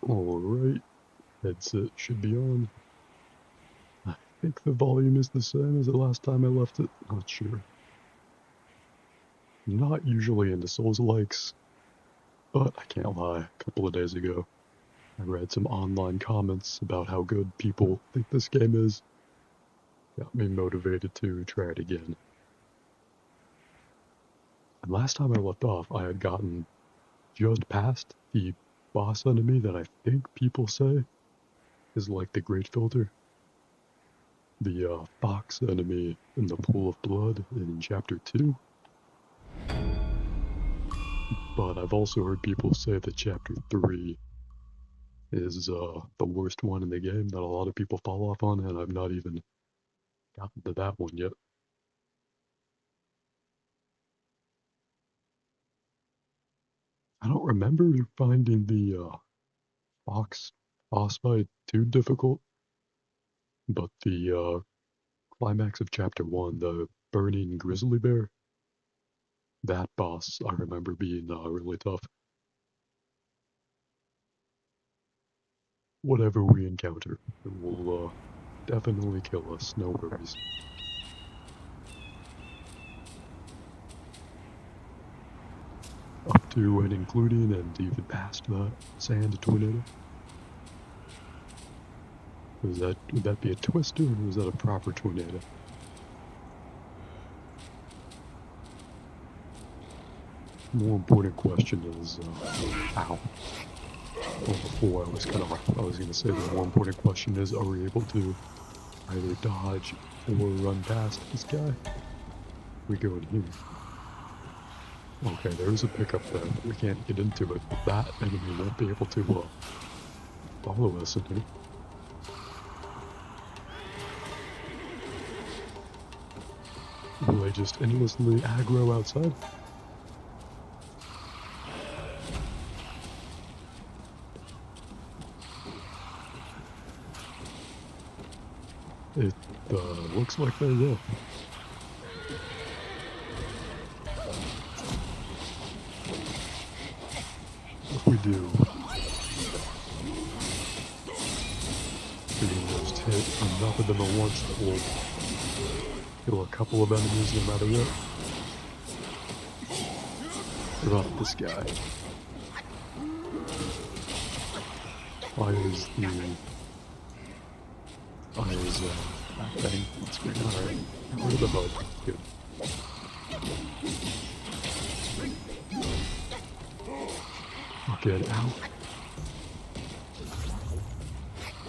Alright, headset should be on. I think the volume is the same as the last time I left it, not sure. Not usually into Souls-likes, but I can't lie, a couple of days ago, I read some online comments about how good people think this game is. Got me motivated to try it again. And last time I left off, I had gotten just past the boss enemy that I think people say is like the Great Filter. The fox enemy in the Pool of Blood in Chapter 2. But I've also heard people say that Chapter 3 is the worst one in the game that a lot of people fall off on, and I've not even gotten to that one yet. I don't remember finding the fox boss fight too difficult, but the climax of Chapter 1, the burning grizzly bear, that boss I remember being really tough. Whatever we encounter, it will definitely kill us, no worries. Up to and including and even past the sand tornado. Would that be a twister, or was that a proper tornado? More important question is, ow. Well, before I was cut off, I was gonna say the more important question is, are we able to either dodge or run past this guy? We go in here. Okay, there's a pickup there. We can't get into it, but that enemy won't be able to follow us in here. Will they just endlessly aggro outside? It looks like they will. If we do, we can just hit enough of them at once that will kill a couple of enemies no matter what. What about this guy? Why is that thing? That's great. Alright. Get rid of the bug. Good. Get out.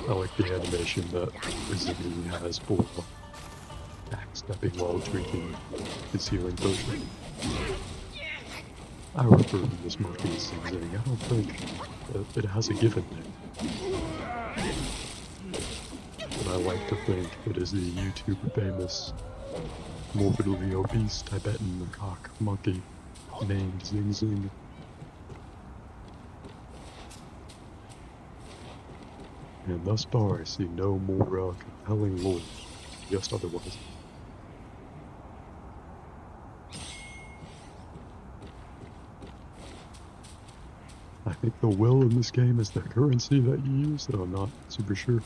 I like the animation that Resident has for backstepping while drinking his healing potion. I refer to this monkey as Zing. I don't think it has a given name. But I like to think it is the YouTube famous, morbidly obese Tibetan macaque monkey named Zing Zing. And thus far I see no more compelling lore, just otherwise. I think the will in this game is the currency that you use, though I'm not super sure.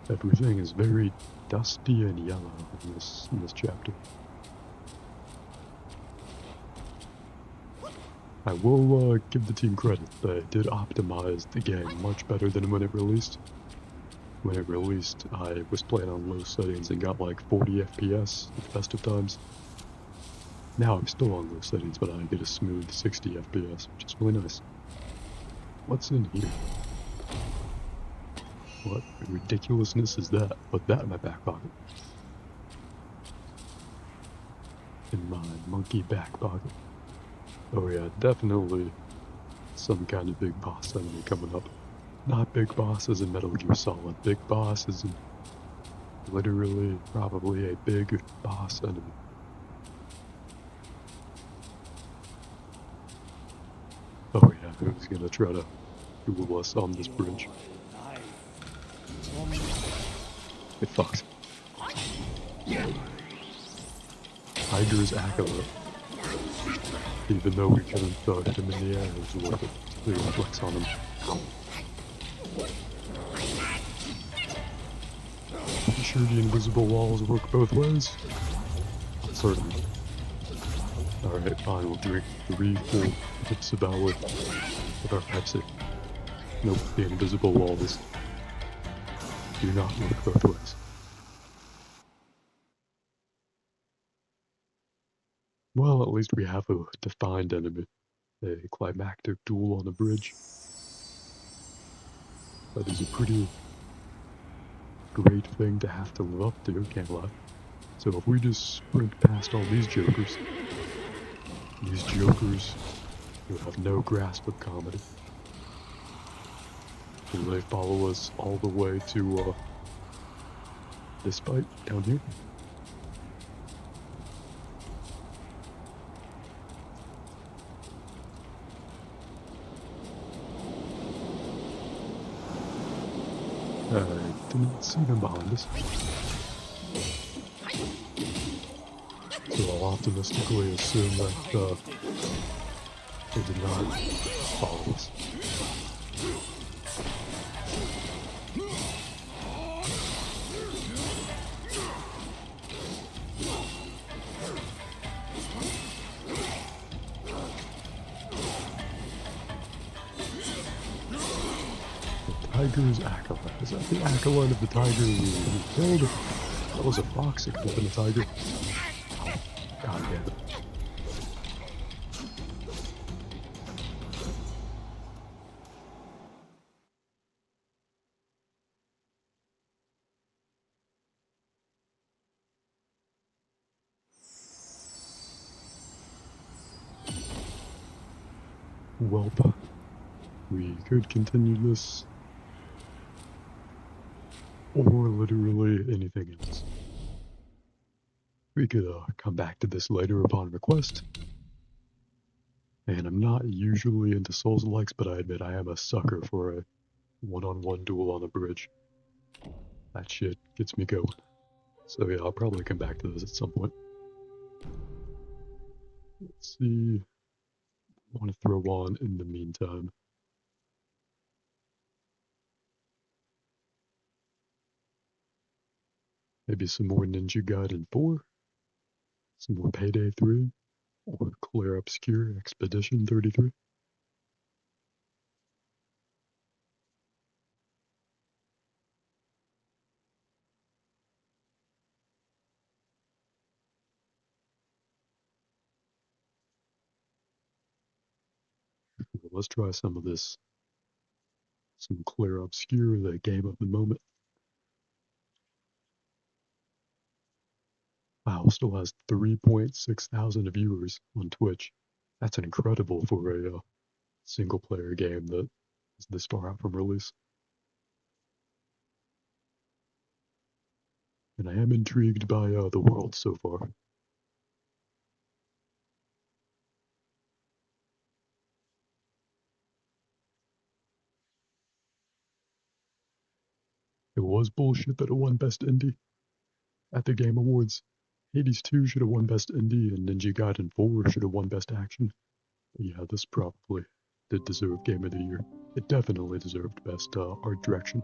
Everything is very dusty and yellow in this chapter. I will give the team credit. They did optimize the game much better than when it released. When it released, I was playing on low settings and got like 40 FPS at the best of times. Now I'm still on low settings, but I get a smooth 60 FPS, which is really nice. What's in here? What ridiculousness is that? Put that in my back pocket. In my monkey back pocket. Oh yeah, definitely some kind of big boss enemy coming up. Not big boss as in Metal Gear Solid. Big boss as in literally probably a big boss enemy. Oh yeah, who's gonna try to duel us on this bridge? It fucks. Tiger's Acolyte. Even though we couldn't hit him in the air, it was worth it. We reflex on him. Pretty sure the invisible walls work both ways? Certain. Alright, fine, we'll drink 3 full dips of our with our Pepsi. Nope, the invisible walls do not work both ways. Well, at least we have a defined enemy. A climactic duel on a bridge. That is a pretty great thing to have to live up to, can't lie. So if we just sprint past all these jokers who have no grasp of comedy, will they follow us all the way to this fight down here? I didn't see them behind us. So I'll optimistically assume that they did not follow us. Tiger's Acolyte. Is that the Acolyte of the tiger who killed? That was a fox, it could have been a tiger. Oh, God damn it. Welp. We could continue this, or literally anything else. We could come back to this later upon request. And I'm not usually into Souls-likes, but I admit I am a sucker for a one-on-one duel on the bridge. That shit gets me going. So yeah, I'll probably come back to this at some point. Let's see. I want to throw on in the meantime. Maybe some more Ninja Gaiden 4, some more Payday 3, or Clair Obscure Expedition 33. Well, let's try some of this. Some Clair Obscure, the game of the moment. Wow, still has 3.6 thousand viewers on Twitch. That's incredible for a single-player game that is this far out from release. And I am intrigued by the world so far. It was bullshit that it won Best Indie at the Game Awards. Hades 2 should have won Best Indie, and Ninja Gaiden 4 should have won Best Action. Yeah, this probably did deserve Game of the Year. It definitely deserved Best Art Direction.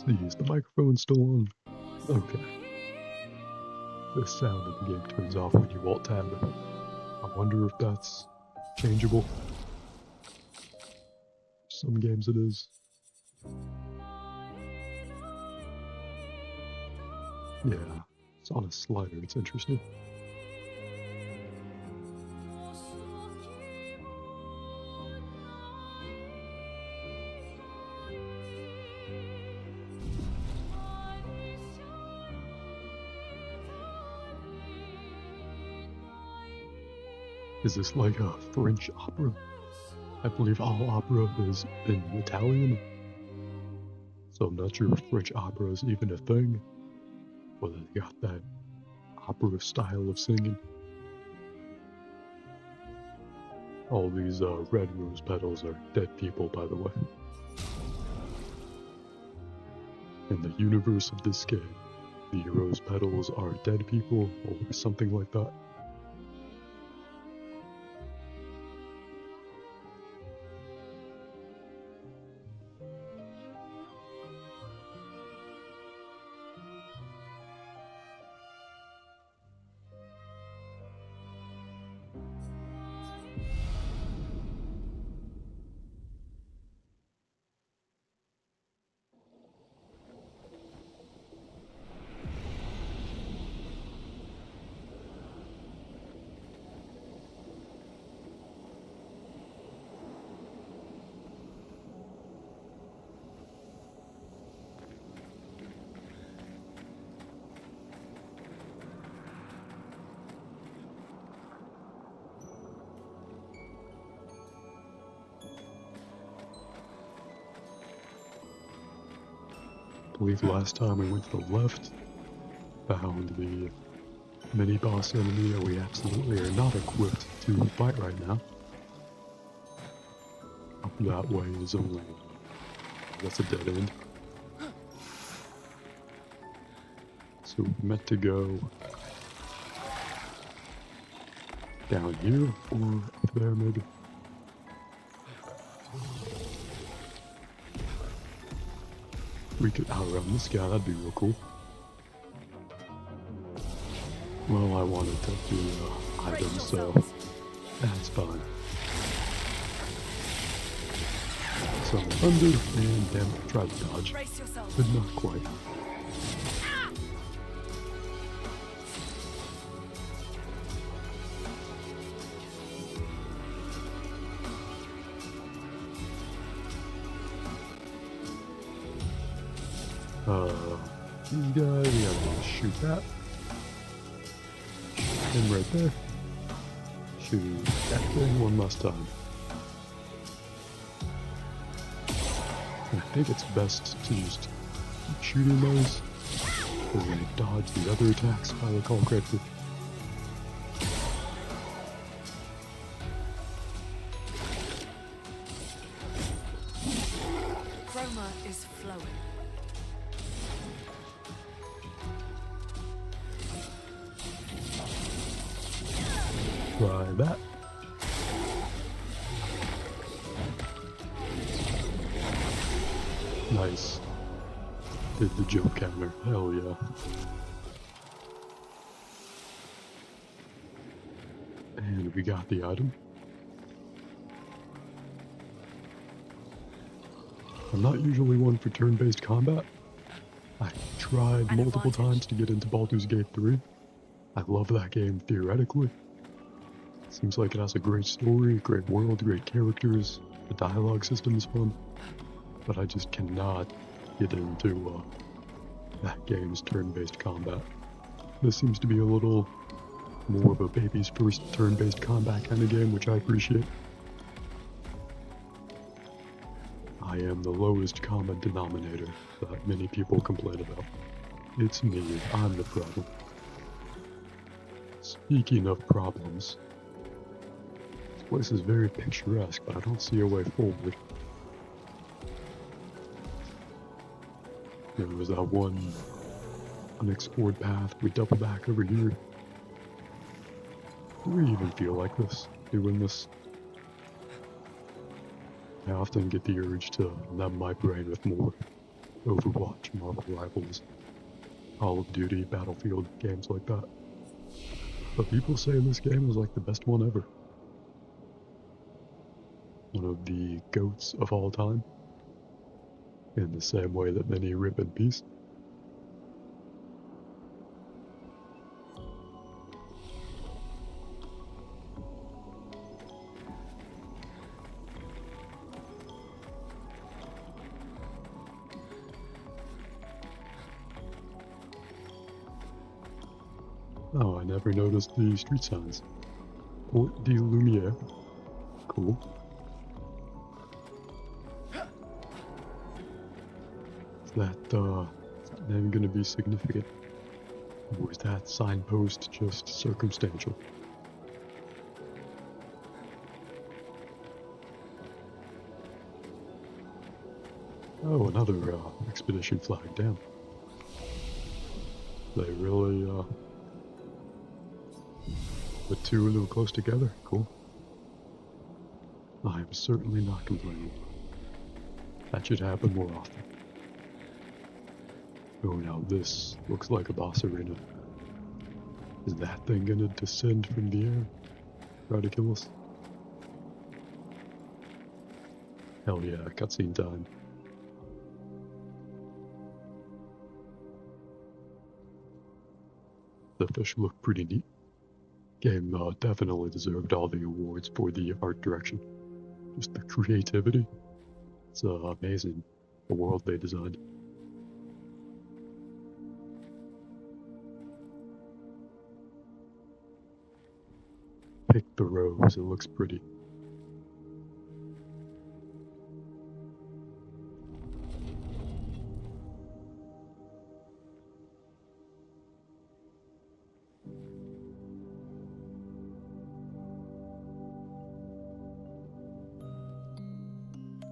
See, is the microphone still on? Okay. The sound of the game turns off when you alt-tab. I wonder if that's changeable. Some games it is. Yeah, it's on a slider, it's interesting. Is this like a French opera? I believe all opera is in Italian. So I'm not sure if French opera is even a thing. Whether they got that opera style of singing. All these red rose petals are dead people, by the way. In the universe of this game, the rose petals are dead people, or something like that. I believe last time we went to the left, found the mini-boss enemy that we absolutely are not equipped to fight right now. Up that way is only... that's a dead end. So we're meant to go down here, or up there maybe. We could outrun this guy, that'd be real cool. Well, I wanted to do items, so that's fine. Some thunder, and damn it, tried to dodge, but not quite. These guys, we gotta shoot that. Him right there. Shoot that thing one last time. And I think it's best to just keep shooting those, because they dodge the other attacks, if I recall correctly. Chroma is flowing. Try that. Nice. Did the jump counter. Hell yeah. And we got the item. I'm not usually one for turn-based combat. I tried multiple times to get into Baldur's Gate 3. I love that game theoretically. Seems like it has a great story, great world, great characters. The dialogue system is fun. But I just cannot get into that game's turn-based combat. This seems to be a little more of a baby's first turn-based combat kind of game, which I appreciate. I am the lowest common denominator that many people complain about. It's me, I'm the problem. Speaking of problems, this place is very picturesque, but I don't see a way forward. There was that one unexplored path. We double back over here. Do we even feel like this, doing this? I often get the urge to numb my brain with more Overwatch, Marvel Rivals, Call of Duty, Battlefield, games like that. But people say this game was like the best one ever. One of the GOATs of all time. In the same way that many rip in peace. Oh, I never noticed the street signs. Port de Lumiere. Cool. Is that name gonna be significant? Or is that signpost just circumstantial? Oh, another expedition flag, damn. They really put two a little close together, cool. I am certainly not complaining. That should happen more often. Oh, now this looks like a boss arena. Is that thing gonna descend from the air? Try to kill us? Hell yeah, cutscene time. The fish look pretty neat. Game definitely deserved all the awards for the art direction. Just the creativity. It's amazing, the world they designed. Pick the rose, it looks pretty.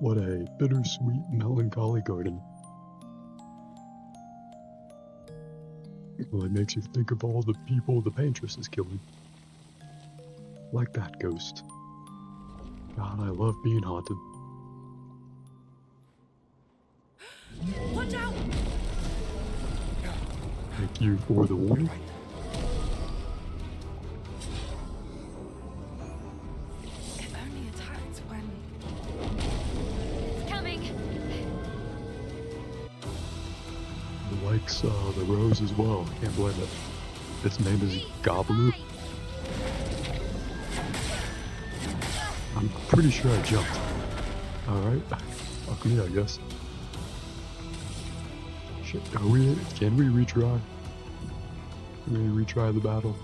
What a bittersweet, melancholy garden. Well, it makes you think of all the people the paintress is killing. Like that ghost. God, I love being haunted. Watch out! Thank you for the warning. It only attacks when... It's coming! It likes the rose as well, can't blame it. Its name is Gobblue. I'm pretty sure I jumped. Alright, fuck me, I guess. Shit, can we retry? Can we retry the battle?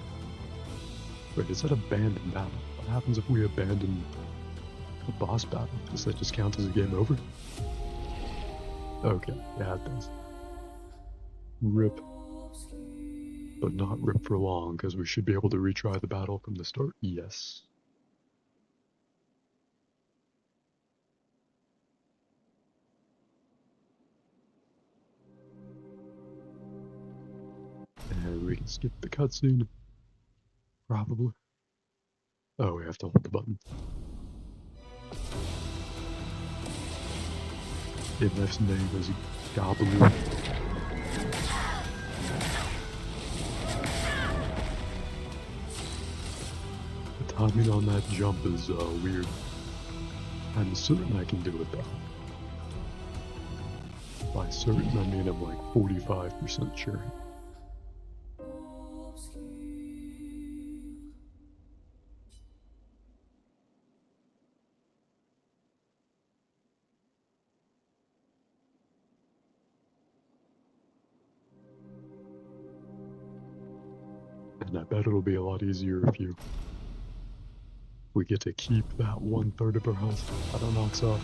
Wait, is that abandoned battle? What happens if we abandon a boss battle? Does that just count as a game over? Okay, yeah it does. RIP. But not RIP for long, because we should be able to retry the battle from the start. Yes. And we can skip the cutscene. Probably. Oh, we have to hold the button. MF's name is Gobblue. The timing on that jump is weird. I'm certain I can do it though. By certain, I mean I'm like 45% sure. And I bet it'll be a lot easier if we get to keep that 1/3 of our health. That knocks off.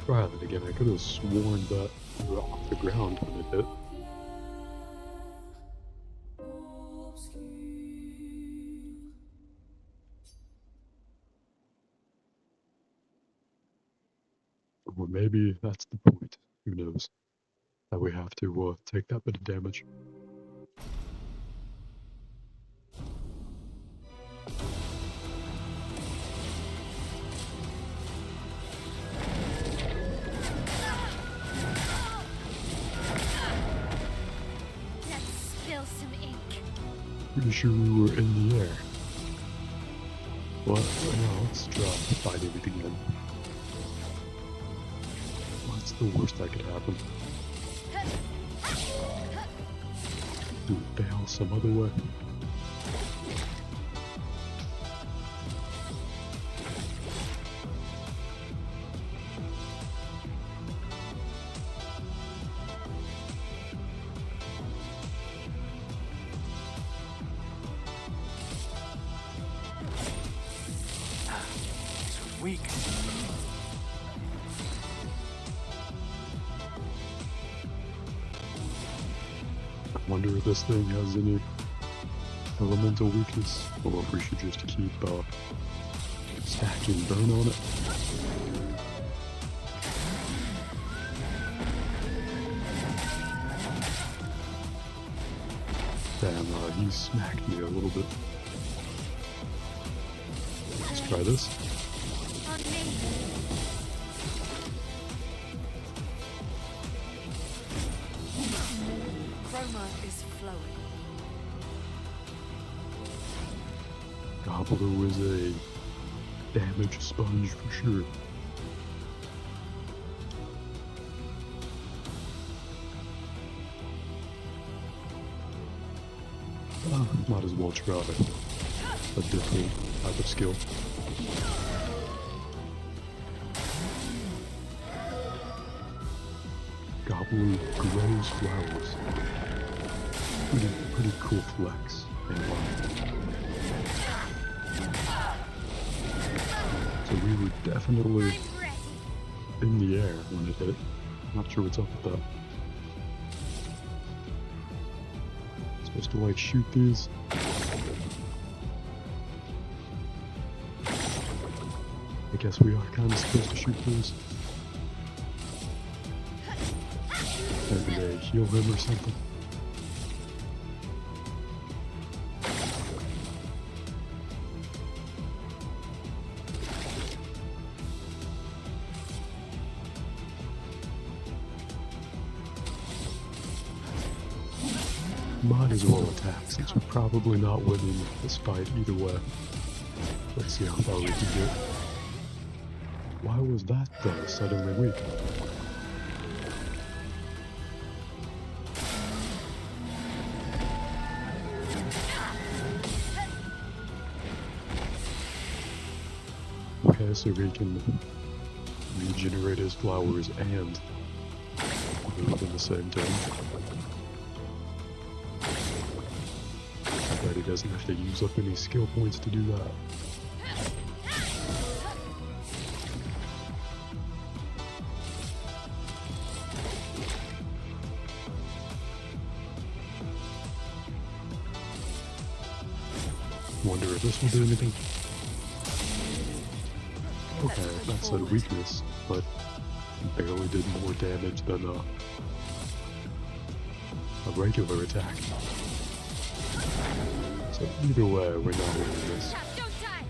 Try that again. I could have sworn that we were off the ground when it hit. Or maybe that's the point. Who knows? That we have to take that bit of damage. Let's spill some ink. Pretty sure we were in the air. Well, now let's try fighting it again. What's the worst that could happen? Do it fail some other way. weak. I wonder if this thing has any elemental weakness, or if we should just keep stacking burn on it. Damn, he smacked me a little bit. Let's try this. On me. Chroma is flowing. Gobbler was a damage sponge for sure. Might as well try a different type of skill. Gobbler grows flowers. Pretty cool flex. So we were definitely I'm ready. in the air when it hit. Not sure what's up with that. Supposed to like shoot these. I guess we are kind of supposed to shoot these. Maybe they heal him or something. Might as well attack, since we're probably not winning this fight either way. Let's see how far we can get. Why was that suddenly weak? Okay, so we can regenerate his flowers and move in the same time. But he doesn't have to use up any skill points to do that. Wonder if this will do anything. Okay, that's a weakness, but barely did more damage than a regular attack. So either way, we're not winning this. Don't die.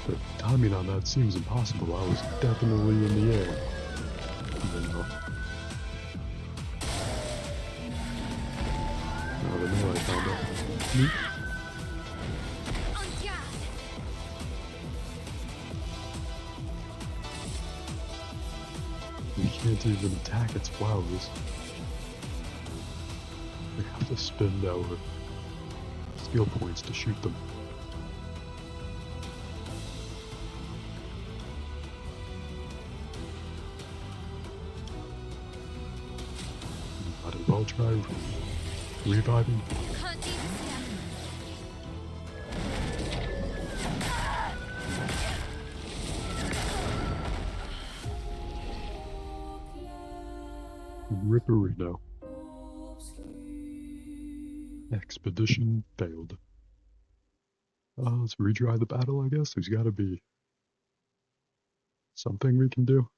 The timing on that seems impossible. I was definitely in the air. The melee combo. Neat. On guard. We can't even attack its flowers. We have to spend our skill points to shoot them. Might as well try reviving. Can't do this yet. Ripperino. Expedition failed. Let's retry the battle, I guess. There's gotta be something we can do.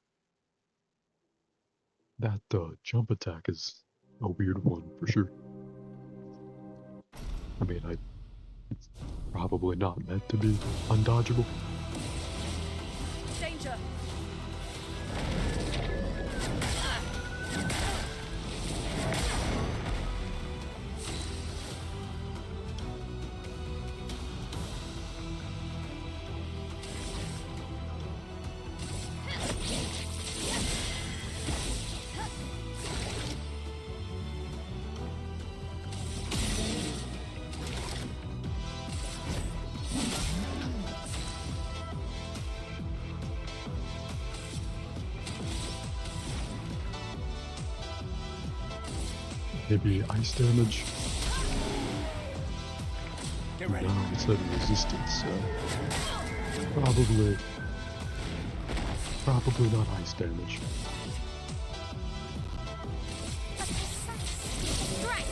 That jump attack is a weird one for sure. I mean, it's probably not meant to be undodgeable. Danger! Maybe ice damage. Now it's at resistance, so probably not ice damage. Strike.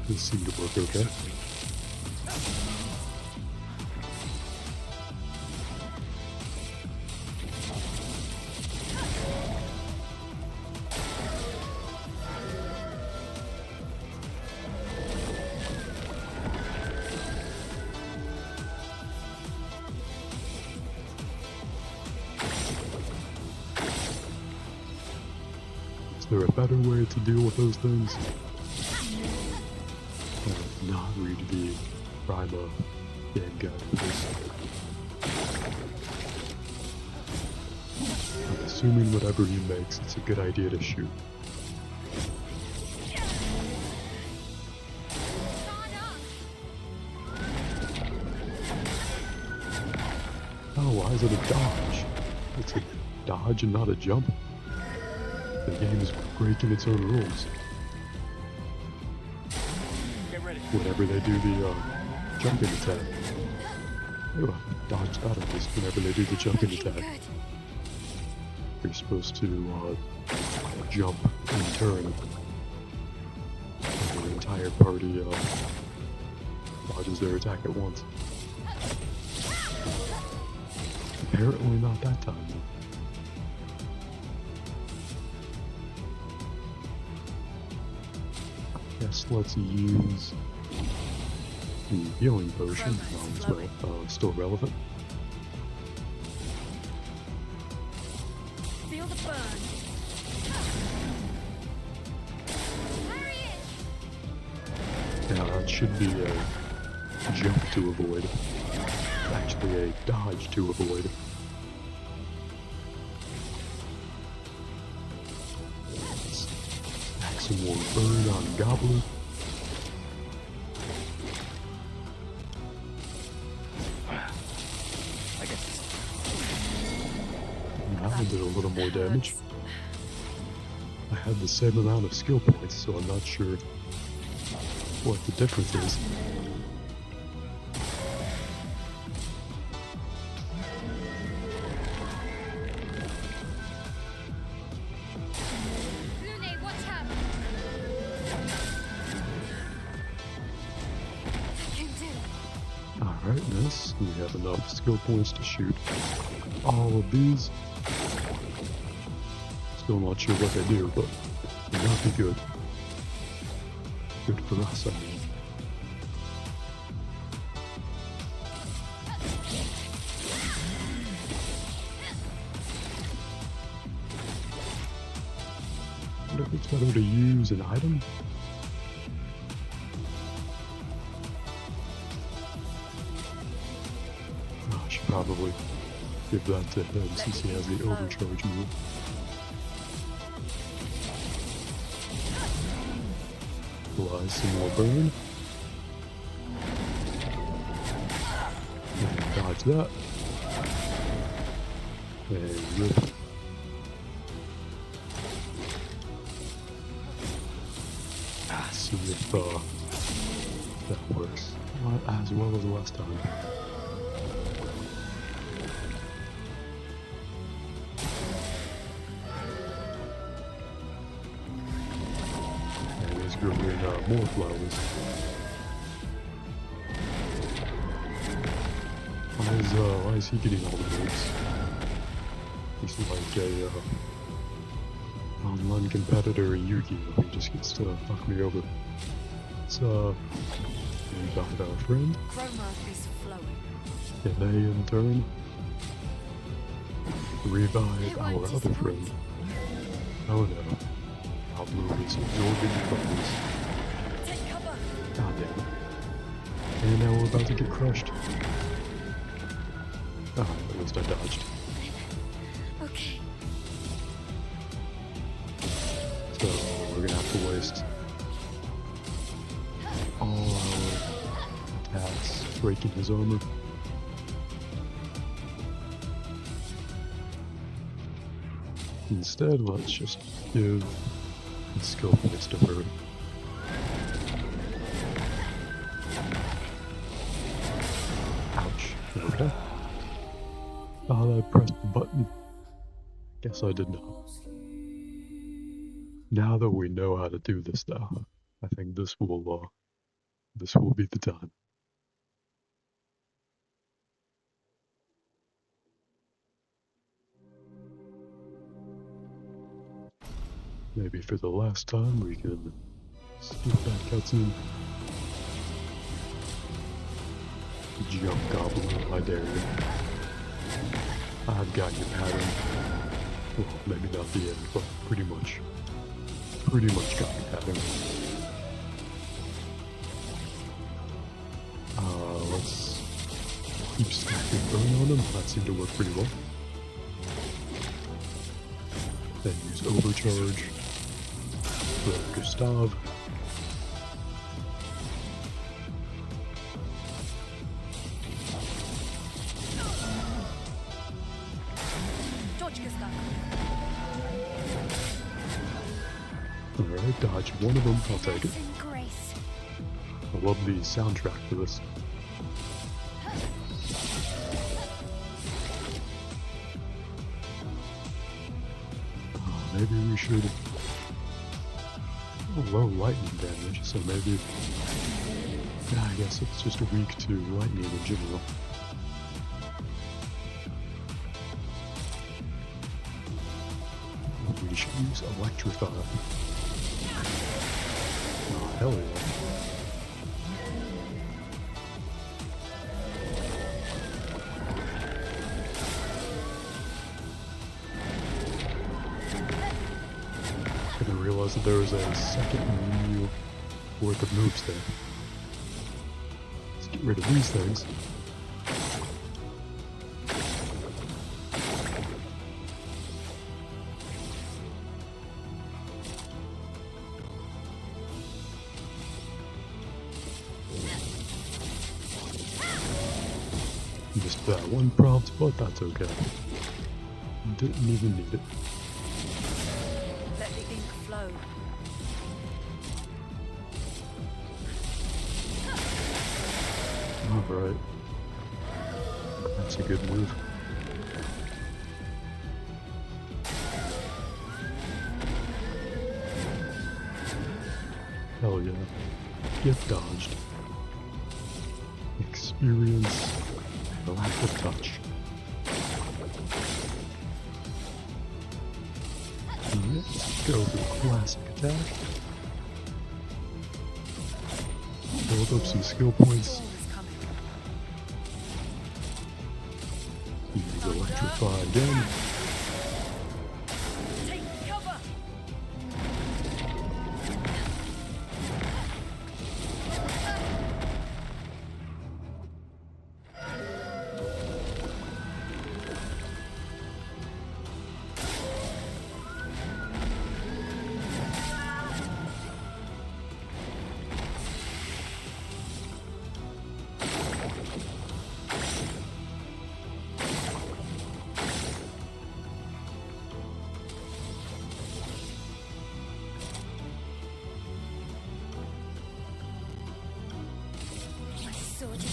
This seemed to work okay. Is there a better way to deal with those things? Not read the Prima game guide for this. I'm assuming whatever he makes, it's a good idea to shoot. Oh, why is it a dodge? It's a dodge and not a jump? The game is breaking its own rules. Whenever they do the jumping attack. Ooh, dodge that at least whenever they do the jumping attack. You're supposed to jump and turn. And the entire party dodges their attack at once. Apparently not that time though. Guess let's use the healing potion. Still relevant. Feel the burn. Yeah, that should be a jump to avoid. Actually, a dodge to avoid. Stack some more burn on Goblin. That one did a little more damage. I had the same amount of skill points, so I'm not sure what the difference is. Lune, watch out. Alright, nice. We have enough skill points to shoot all of these. Still not sure what they do, but they might be good. Good for us, I mean. I wonder if it's better to use an item. Oh, I should probably give that to him since he has the overcharge move. Apply some more burn. And dodge that. And rip. See if that works. Not as well as last time. Growing more flowers. Why is he getting all the moves? He's like a online competitor in Yu-Gi-Oh! He just gets to fuck me over. So, we got our friend. Chroma is flowing. And they in turn revive our other friend. Oh no. Our move is absorbing bubbles. Take cover. God damn it. And now we're about to get crushed. Oh, at least I dodged. Okay. So we're gonna have to waste all our attacks breaking his armor. Instead, let's just give And skill points to hurt. Ouch. Okay. I pressed the button. Guess I did not. Now that we know how to do this though, I think this will be the time. Maybe for the last time we can skip that cutscene. Jump Goblin, I dare you. I've got your pattern. Well, maybe not the end, but pretty much got your pattern. Let's keep stacking burn on him. That seemed to work pretty well. Then use overcharge for Gustav. Alright, dodge one of them, I'll take it. I love the soundtrack for this. Maybe we should... low lightning damage, so maybe... Yeah, I guess it's just weak to lightning in general. We should use Electrify. Oh, hell yeah. I didn't realize that there was a second new worth of moves there. Let's get rid of these things. Just that one prompt, but that's okay. Didn't even need it. Let the ink flow. Alright. That's a good move. Hell yeah. Get dodged. Experience the lack of touch. Let's go for the classic attack. Build up some skill points. Use Electrify again. Take cover.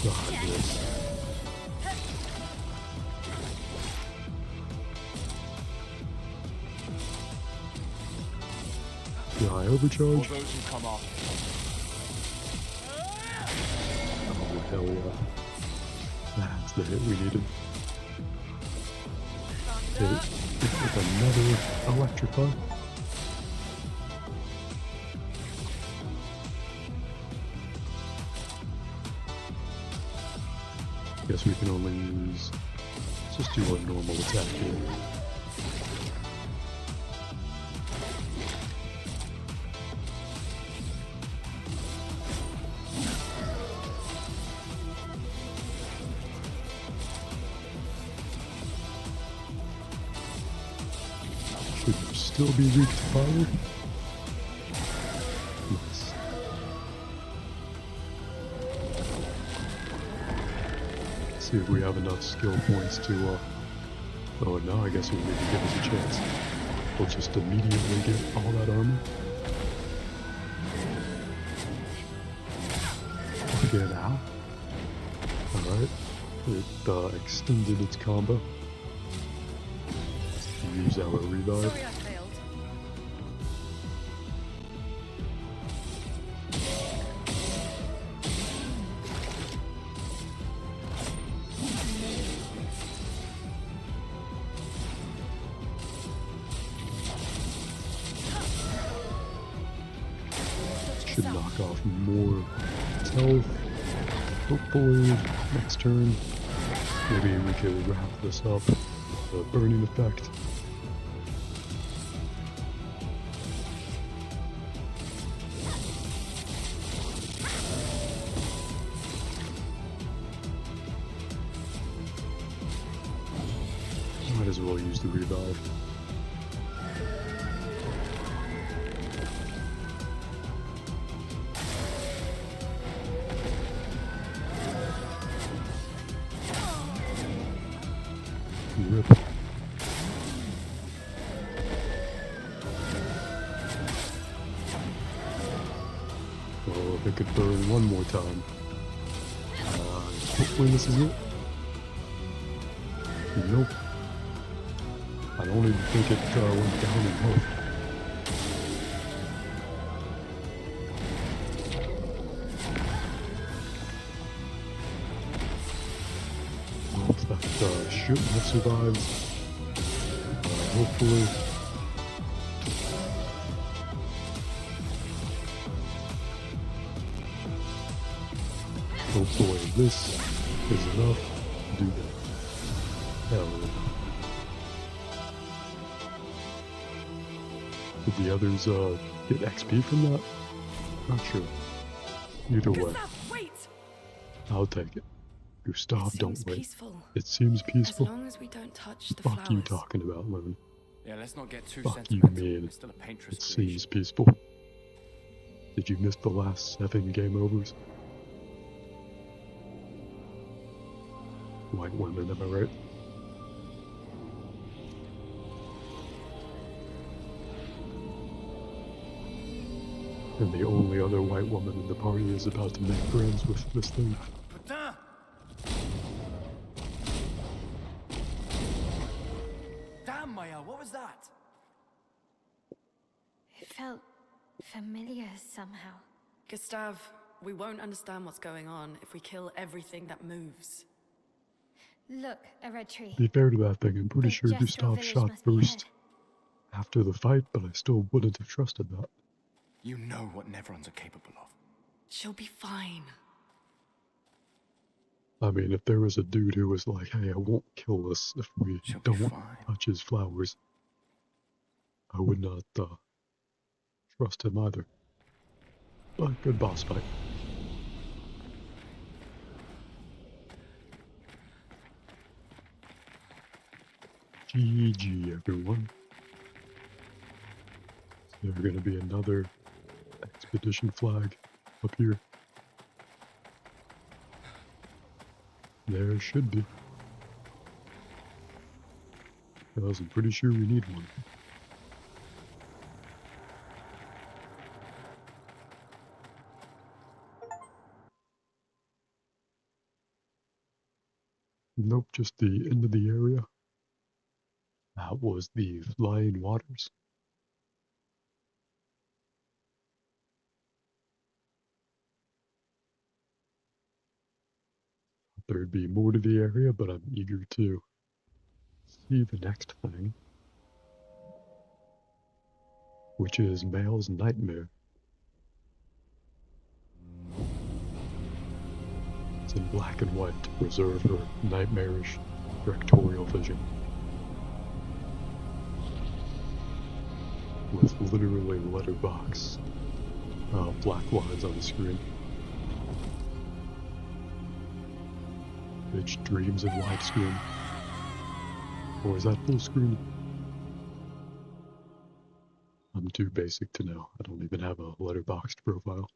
God, yes. Yeah, I overcharge. For those who come off. Oh, hell yeah. That's the hit we needed. Hit with another Electrify. Guess we can only use... Let's just do one normal attack here. Should still be weak to fire. Nice. See if we have enough skill points to, oh, now I guess we need to give us a chance. We'll just immediately get all that armor. again, ow. Alright, it extended its combo. Use our revive. Sorry I failed. Should knock off more health. Hopefully, next turn, maybe we could wrap this up with the burning effect. Might as well use the revive. Rip. Oh, if it could burn one more time. Hopefully this is it. Nope. I don't even think it went down in health. Well, that shouldn't have survived. Hopefully. Hopefully this is enough to do that. Hell yeah. Did the others get XP from that? Not sure. Either way, Gustav, wait! I'll take it. Gustav, don't wait. Peaceful. It seems peaceful. As long as we don't touch the Fuck flowers. you talking about, Loon. Yeah, let's not get too Fuck you, sentimental. man. It's still a painter's It creation. seems peaceful. Did you miss the last 7 game overs? White women, am I right? And the only other white woman in the party is about to make friends with this thing. Putain! Damn, Maya, what was that? It felt familiar somehow. Gustav, we won't understand what's going on if we kill everything that moves. Look, a red tree. To be fair to that thing, I'm pretty The sure Gestural Gustav village shot must be first ahead. after the fight, but I still wouldn't have trusted that. You know what Nevrons are capable of. She'll be fine. I mean, if there was a dude who was like, hey, I won't kill us if we She'll be don't fine. touch his flowers, I would not trust him either. But good boss fight. GG, everyone. So there's gonna be another expedition flag up here. There should be. Because I'm pretty sure we need one. Nope, just the end of the area. That was the Flying Waters. There'd be more to the area, but I'm eager to see the next thing, which is Male's Nightmare. It's in black and white to preserve her nightmarish directorial vision. With literally letterbox black lines on the screen. Bitch dreams in widescreen. Or is that full screen? I'm too basic to know. I don't even have a letterboxed profile.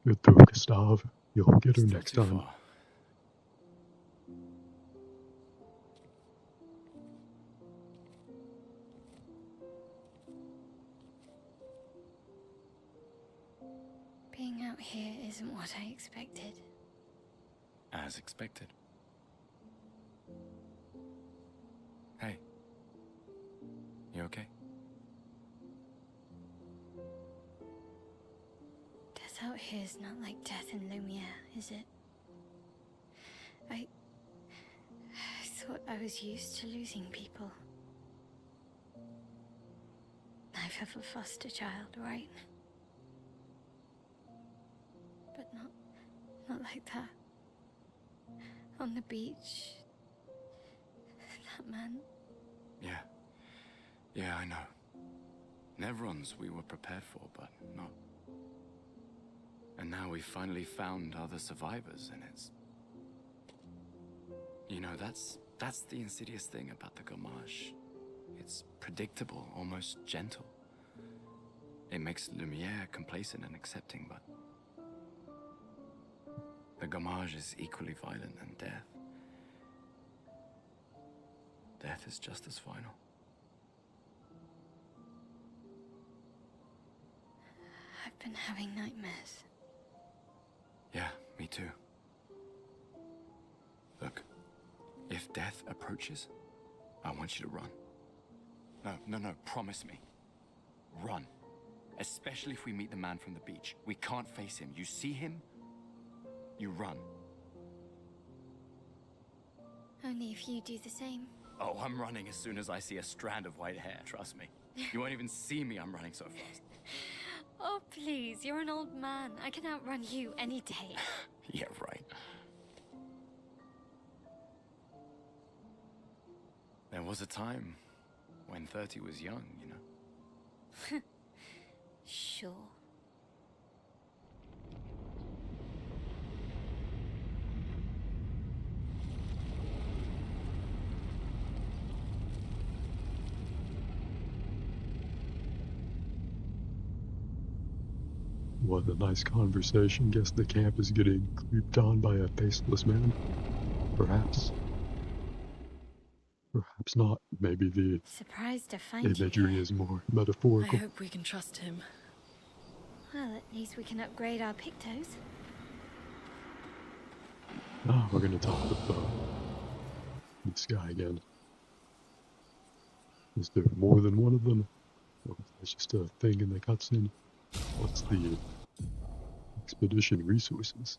Good though, Gustav. You'll get her Still next too time. far. Being out here isn't what I expected. As expected. Hey. You okay? Death out here's not like death in Lumiere, is it? I thought I was used to losing people. Life of a foster child, right? But not like that. On the beach. That man. Yeah. Yeah, I know. Nevrons we were prepared for, but not. And now we've finally found other survivors, and it's... You know, that's the insidious thing about the Gommage. It's predictable, almost gentle. It makes Lumiere complacent and accepting, but... The Gommage is equally violent than death. Death is just as final. I've been having nightmares. Yeah, me too. Look, if death approaches, I want you to run. No, promise me. Run. Especially if we meet the man from the beach. We can't face him. You see him, you run. Only if you do the same. Oh, I'm running as soon as I see a strand of white hair, trust me. You won't even see me, I'm running so fast. Oh, please, you're an old man. I can outrun you any day. Yeah, right. There was a time when 30 was young, you know? Sure. What a nice conversation. Guess the camp is getting creeped on by a faceless man. Perhaps. Perhaps not. Maybe the Surprised to find you imagery here. is more I metaphorical. hope we can trust him. Well, at least we can upgrade our pictos. Ah, we're gonna talk with this guy again. Is there more than one of them? Or is that just a thing in the cutscene? What's the expedition resources?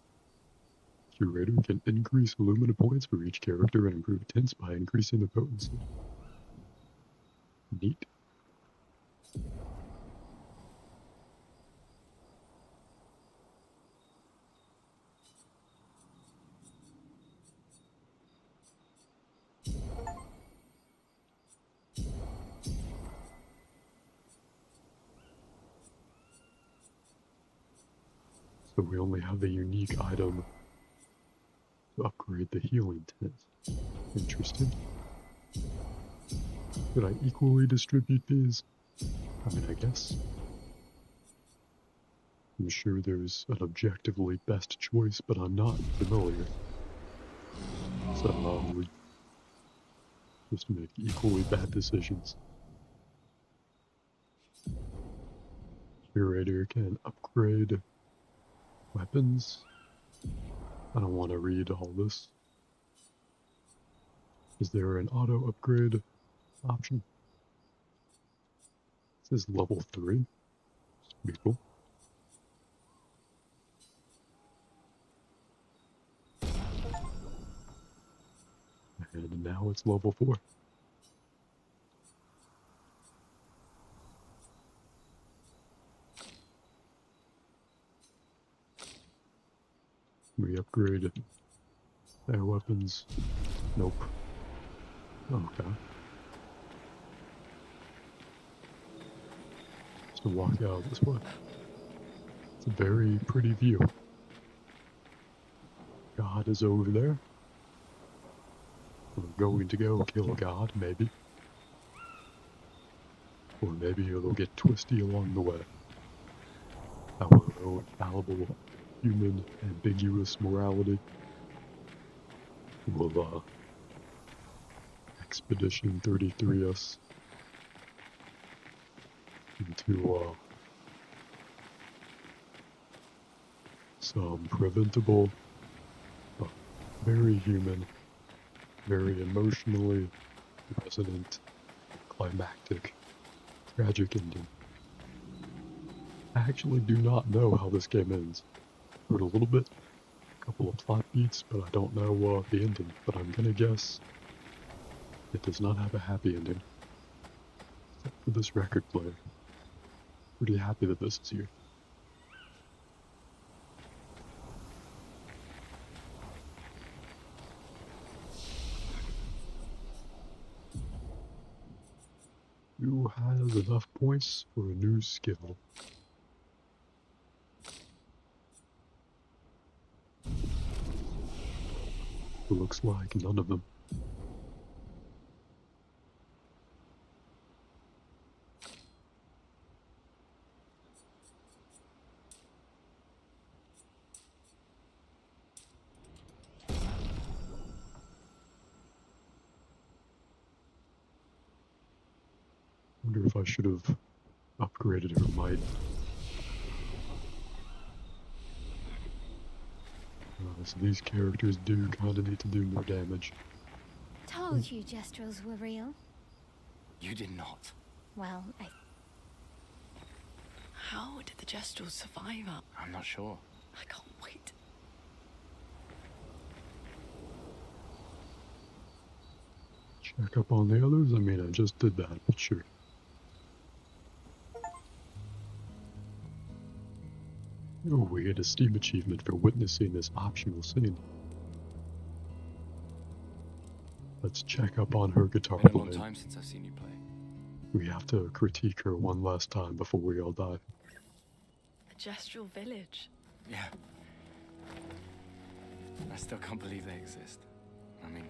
Curator can increase Lumina points for each character and improve tints by increasing the potency. Neat. So we only have a unique item to upgrade the healing tint. Interesting. Could I equally distribute these? I mean, I guess. I'm sure there's an objectively best choice, but I'm not familiar. So we just make equally bad decisions. Curator can upgrade weapons. I don't want to read all this. Is there an auto upgrade option? This is level 3. It's pretty cool. And now it's level 4. We upgrade air weapons. Nope. Okay. Just walk out this way. It's a very pretty view. God is over there. We're going to go kill God, maybe. Or maybe it'll get twisty along the way. Our own fallible human ambiguous morality will Expedition 33 us into some preventable, very human, very emotionally resonant, climactic, tragic ending. I actually do not know how this game ends. Heard a little bit, a couple of plot beats, but I don't know the ending. But I'm gonna guess it does not have a happy ending. Except for this record player. Pretty happy that this is here. Who has enough points for a new skill? It looks like none of them. Wonder if I should have upgraded her might. So these characters do kind of need to do more damage. Told you Gestrels were real. You did not. Well, How did the Gestrels survive up? I'm not sure. I can't wait. Check up on the others? I mean, I just did that, but sure. Oh, we get a Steam achievement for witnessing this optional scene. Let's check up on her guitar Been a long playing. time since I've seen you play. We have to critique her one last time before we all die. A Gestral village. Yeah. I still can't believe they exist. I mean,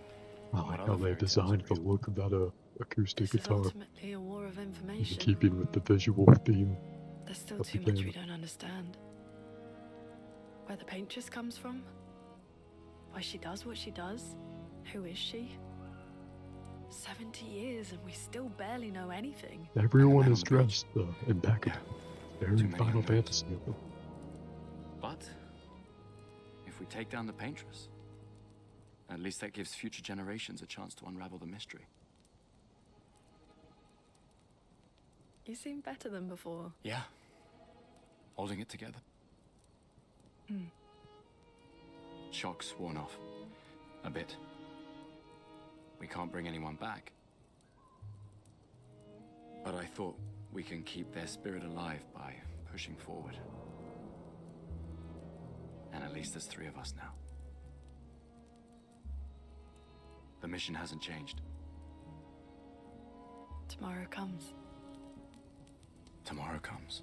I what like other how they fairy tales designed are the real? look of that acoustic This is guitar, ultimately a war of in information. keeping with the visual theme. There's still of the too much game. we don't understand. Where the paintress comes from? Why she does what she does? Who is she? 70 years and we still barely know anything. Everyone man is on the beach. dressed impeccable. Very Too many Final unknowns. Fantasy of them. But if we take down the paintress, at least that gives future generations a chance to unravel the mystery. You seem better than before. Yeah. Holding it together. Shock's worn off. A bit. We can't bring anyone back. But I thought we can keep their spirit alive by pushing forward. And at least there's 3 of us now. The mission hasn't changed. Tomorrow comes. Tomorrow comes.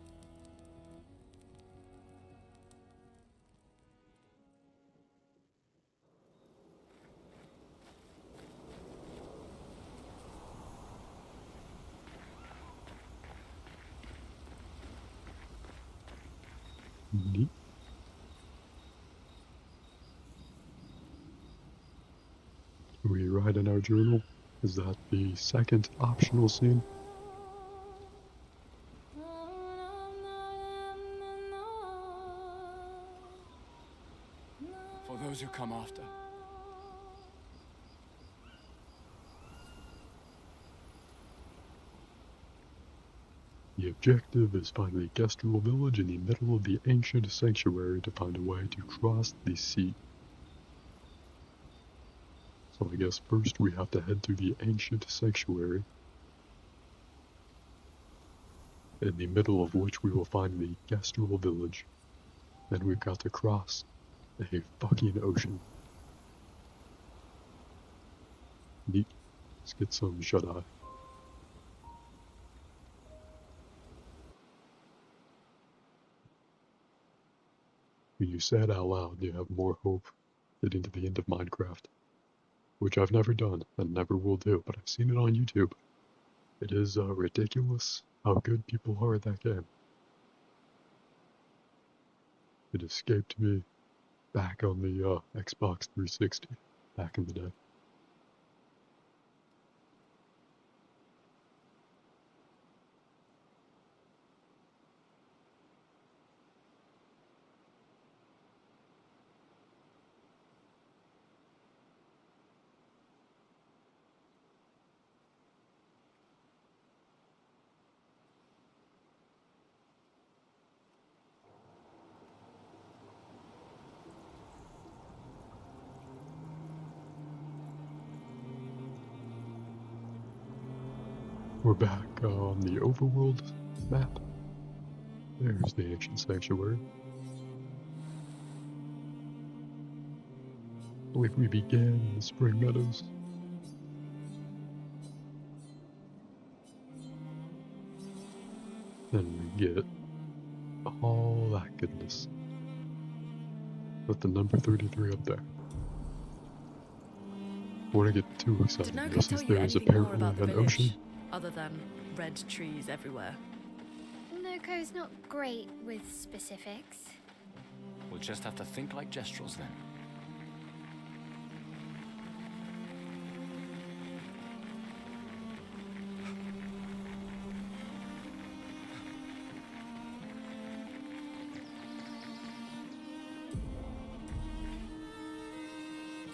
Neat. Can we write in our journal? Is that the second optional scene? For those who come after. The objective is find the Gestural village in the middle of the ancient sanctuary to find a way to cross the sea. So I guess first we have to head to the ancient sanctuary, in the middle of which we will find the Gestural village. Then we've got to cross a fucking ocean. Neat. Let's get some shut-eye. When you say it out loud, you have more hope getting to the end of Minecraft. Which I've never done, and never will do, but I've seen it on YouTube. It is ridiculous how good people are at that game. It escaped me back on the Xbox 360 back in the day. We're back on the overworld map. There's the ancient sanctuary. I believe we began in the Spring Meadows. Then we get all that goodness. With the number 33 up there. I want to get too excited Did Noka since tell you there's anything more apparently about the an village, ocean. other than red trees everywhere? Noko's not great with specifics. We'll just have to think like Gestrels then.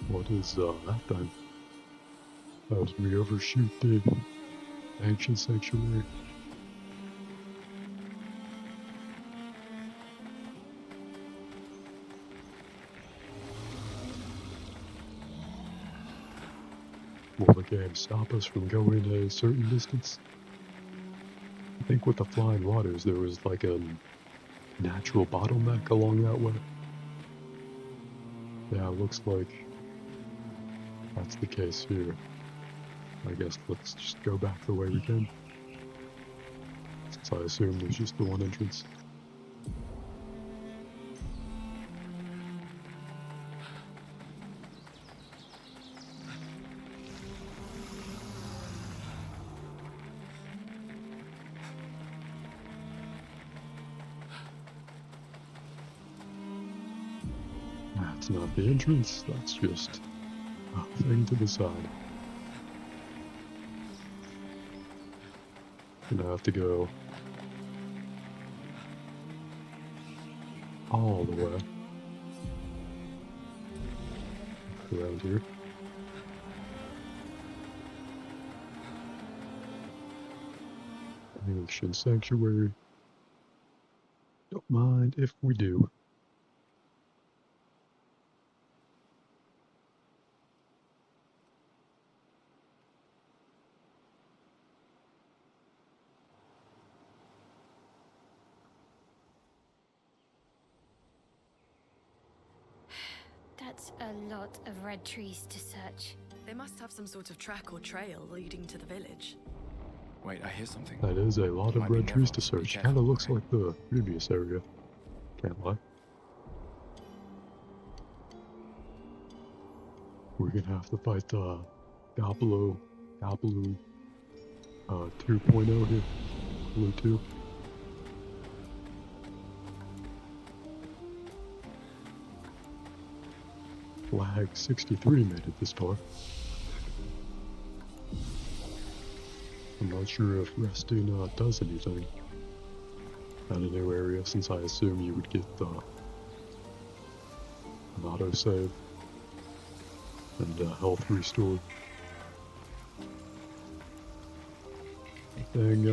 What is that thing? As we overshoot the ancient sanctuary. Will the game stop us from going a certain distance? I think with the flying waters there was like a natural bottleneck along that way. Yeah, it looks like that's the case here. I guess let's just go back the way we came. Since I assume there's just the one entrance. That's not the entrance, that's just a thing to the side. Gonna have to go all the way around here. Ancient sanctuary. Don't mind if we do. That's a lot of red trees to search. They must have some sort of track or trail leading to the village. Wait, I hear something. That is a lot of Might be red trees Neville. to Be search. careful, Kinda looks okay? like the previous area. Can't lie. We're gonna have to fight Goblo 2.0 here. Blue 2. Flag 63 made it this far. I'm not sure if resting does anything at a new area, since I assume you would get an autosave and health restored. Thing,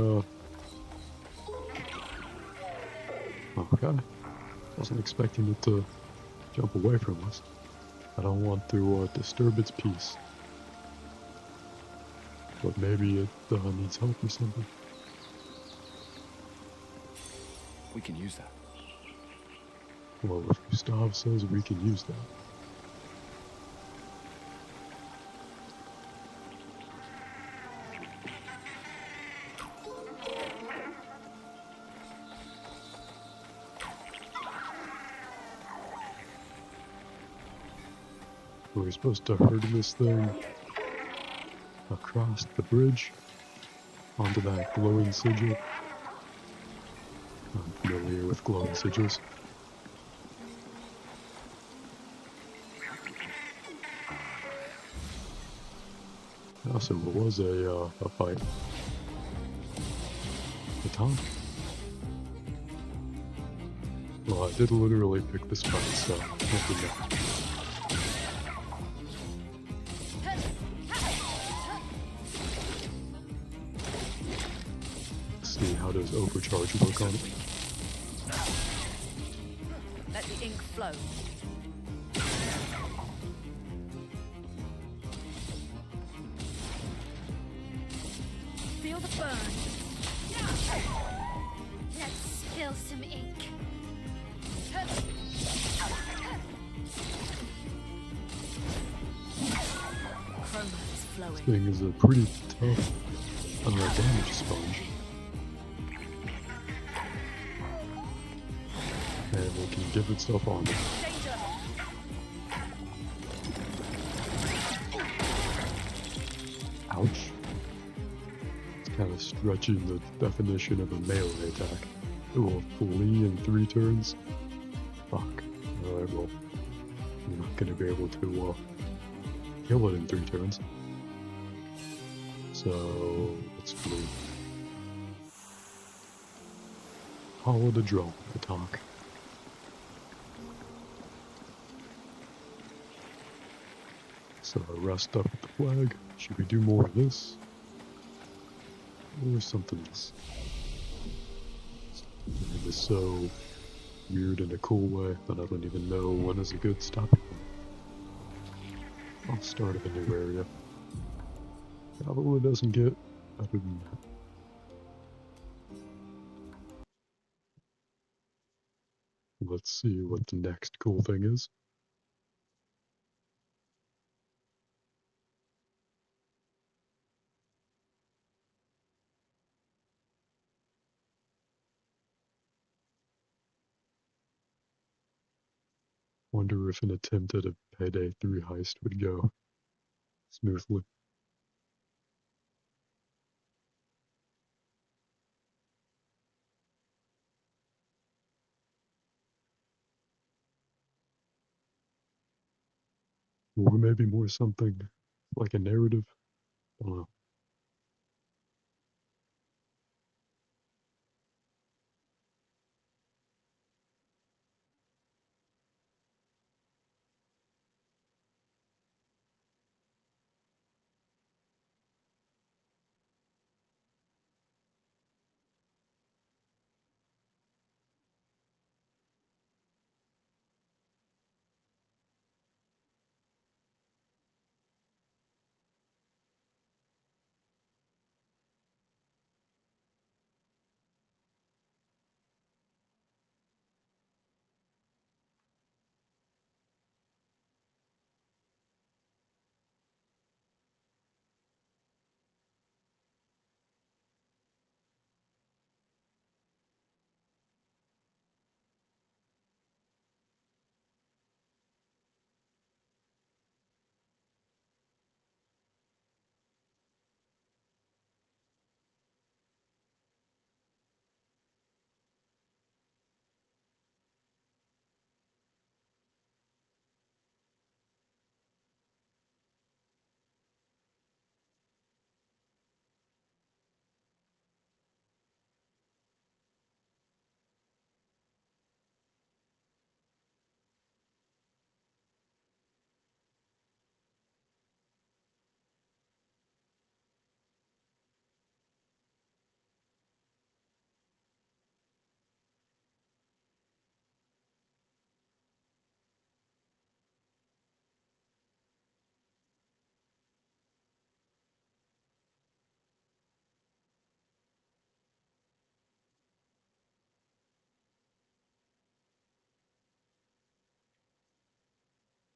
okay. Wasn't expecting it to jump away from us. I don't want to disturb its peace. But maybe it needs help or something. We can use that. Well, if Gustav says we can use that. We're supposed to herd this thing across the bridge onto that glowing sigil. I'm familiar with glowing sigils. Also, it was a fight. The top. Well, I did literally pick this fight, so nothing there. See, how does overcharge work on it? Let the ink flow. Feel the burn. Let's spill some ink. Chroma is flowing. Thing is a pretty tough damage sponge. And it can give itself armor. Danger! Ouch. It's kind of stretching the definition of a melee attack. It will flee in 3 turns. Fuck. Alright, well, I'm not gonna be able to kill it in 3 turns. So, let's flee. Follow the drone, the talk. So I rest up with the flag. Should we do more of this? Or something else? It is so weird in a cool way that I don't even know when is a good stopping point. I'll start at a new area. Probably doesn't get better than that. Let's see what the next cool thing is. Wonder if an attempt at a Payday 3 heist would go smoothly. Or maybe more something like a narrative. I don't know.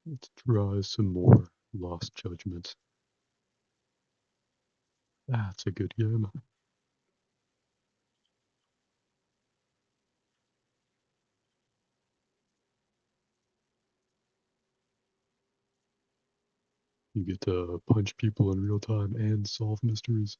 Let's try some more Lost Judgment. That's a good game. You get to punch people in real time and solve mysteries.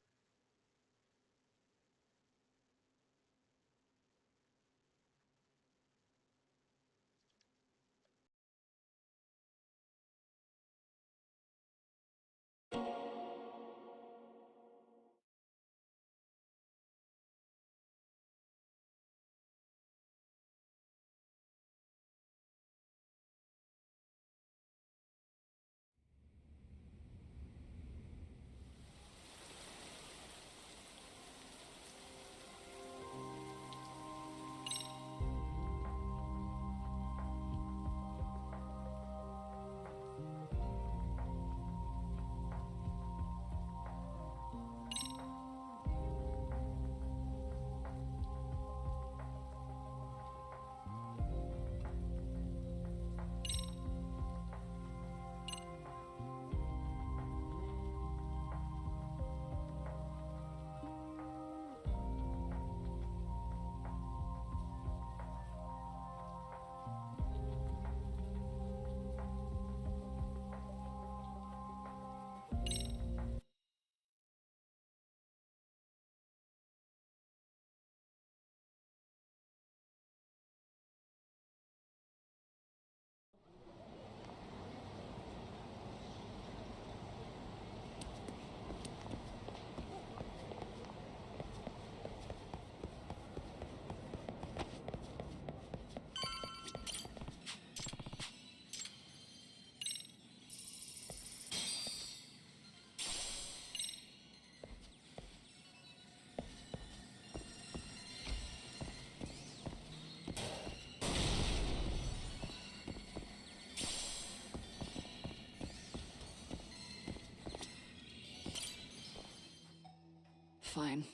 Fine.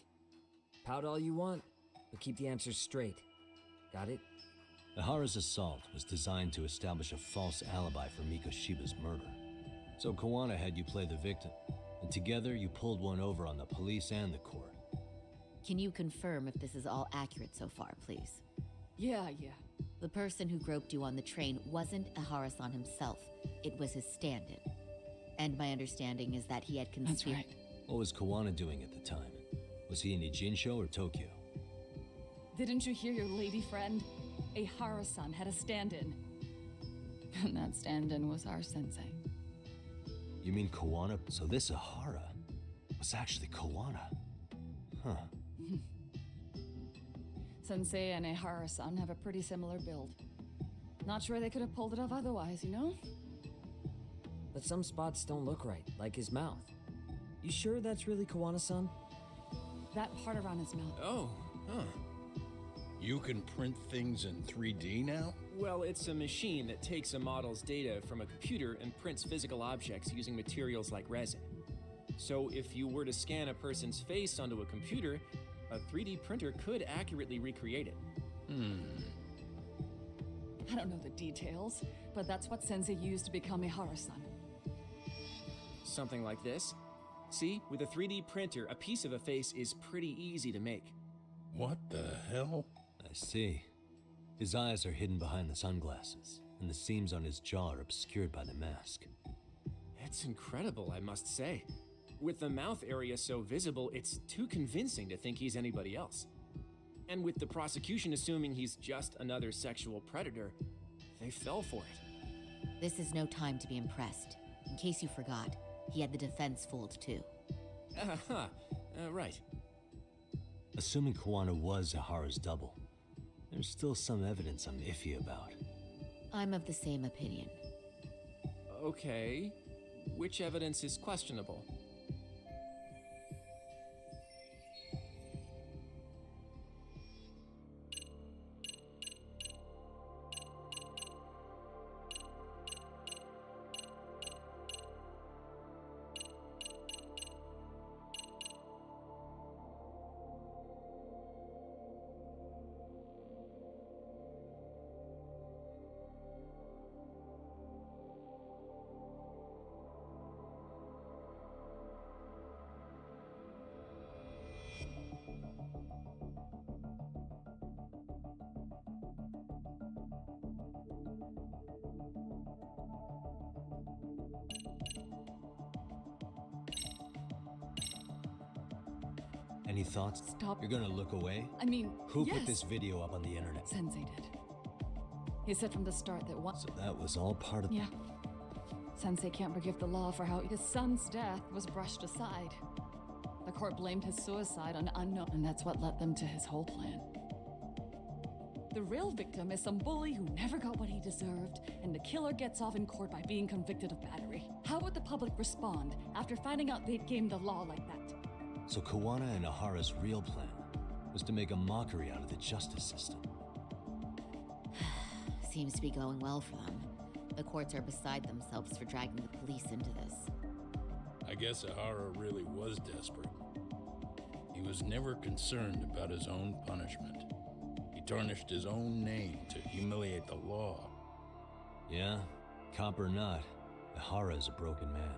Pout all you want, but keep the answers straight. Got it? Ihara's assault was designed to establish a false alibi for Mikoshiba's murder. So Kawana had you play the victim, and together you pulled one over on the police and the court. Can you confirm if this is all accurate so far, please? Yeah. The person who groped you on the train wasn't Ihara-san himself. It was his stand-in. And my understanding is that he had That's right. What was Kawana doing at the time? Was he in Ijinsho or Tokyo? Didn't you hear your lady friend? Ihara-san had a stand-in. And that stand-in was our sensei. You mean Kawana? So this Ihara was actually Kawana. Huh. Sensei and Ihara-san have a pretty similar build. Not sure they could have pulled it off otherwise, you know? But some spots don't look right, like his mouth. You sure that's really Kawana-san? That part around his mouth. Oh, huh. You can print things in 3D now? Well, it's a machine that takes a model's data from a computer and prints physical objects using materials like resin. So if you were to scan a person's face onto a computer, a 3D printer could accurately recreate it. I don't know the details, but that's what Sensei used to become Ihara-san. Something like this. See, with a 3D printer, a piece of a face is pretty easy to make. What the hell? I see. His eyes are hidden behind the sunglasses, and the seams on his jaw are obscured by the mask. It's incredible, I must say. With the mouth area so visible, it's too convincing to think he's anybody else. And with the prosecution assuming he's just another sexual predator, they fell for it. This is no time to be impressed. In case you forgot, he had the defense fooled too. Right. Assuming Kawana was Ihara's double, there's still some evidence I'm iffy about. I'm of the same opinion. Okay. Which evidence is questionable? Any thoughts? Stop. You're gonna look away? I mean, Who yes. put this video up on the internet? Sensei did. He said from the start that one... So that was all part of... Yeah. Sensei can't forgive the law for how his son's death was brushed aside. The court blamed his suicide on unknown, and that's what led them to his whole plan. The real victim is some bully who never got what he deserved, and the killer gets off in court by being convicted of battery. How would the public respond after finding out they'd gamed the law like that? So Kawana and Ihara's real plan was to make a mockery out of the justice system. Seems to be going well for them. The courts are beside themselves for dragging the police into this. I guess Ihara really was desperate. He was never concerned about his own punishment. He tarnished his own name to humiliate the law. Yeah, cop or not, Ihara is a broken man.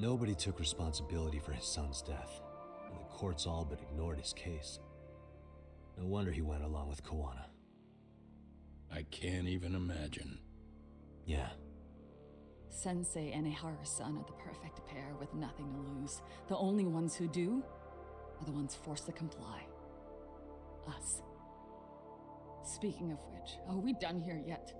Nobody took responsibility for his son's death, and the courts all but ignored his case. No wonder he went along with Kawana. I can't even imagine. Yeah. Sensei and Ihara-san are the perfect pair with nothing to lose. The only ones who do are the ones forced to comply. Us. Speaking of which, are we done here yet?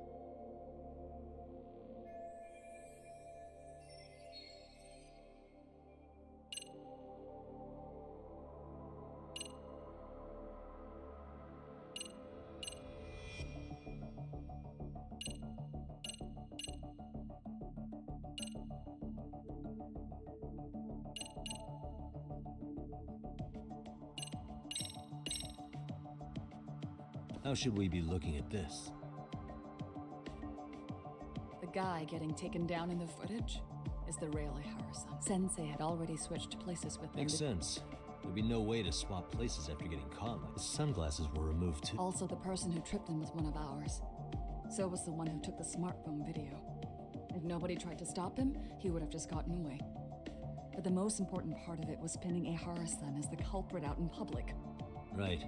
How should we be looking at this? The guy getting taken down in the footage is the real Ihara-san. Sensei had already switched places with him. Makes sense. There'd be no way to swap places after getting caught. Like, the sunglasses were removed too. Also, the person who tripped him was one of ours. So was the one who took the smartphone video. If nobody tried to stop him, he would have just gotten away. But the most important part of it was pinning Ahara-san as the culprit out in public. Right.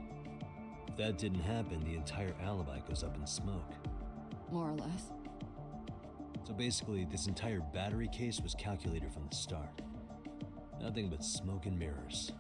If that didn't happen, the entire alibi goes up in smoke. More or less. So basically, this entire battery case was calculated from the start. Nothing but smoke and mirrors.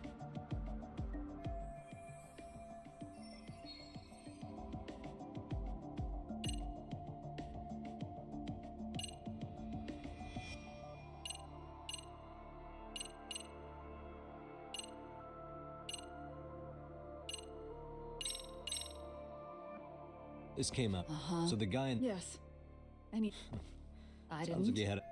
This came up. So the guy in... Yes. And he... I Sounds like didn't. he had a...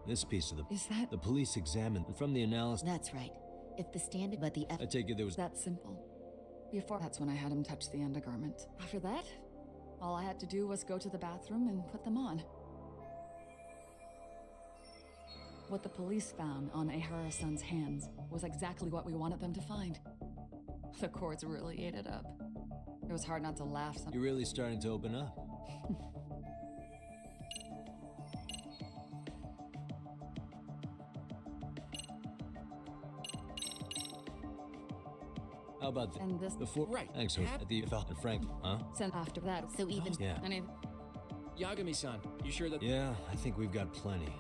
This piece of the... Is that... The police examined from the analysis... That's right. If the standard, but the I take it there was... That simple. Before, that's when I had him touch the undergarment. After that, all I had to do was go to the bathroom and put them on. What the police found on Ahara-san's hands was exactly what we wanted them to find. The courts really ate it up. It was hard not to laugh. You're really starting to open up. How about And this... before? Right. Thanks, at the Frank, huh? Sent after that. So even... Yeah. Any... Yagami-san, you sure that... Yeah, I think we've got plenty.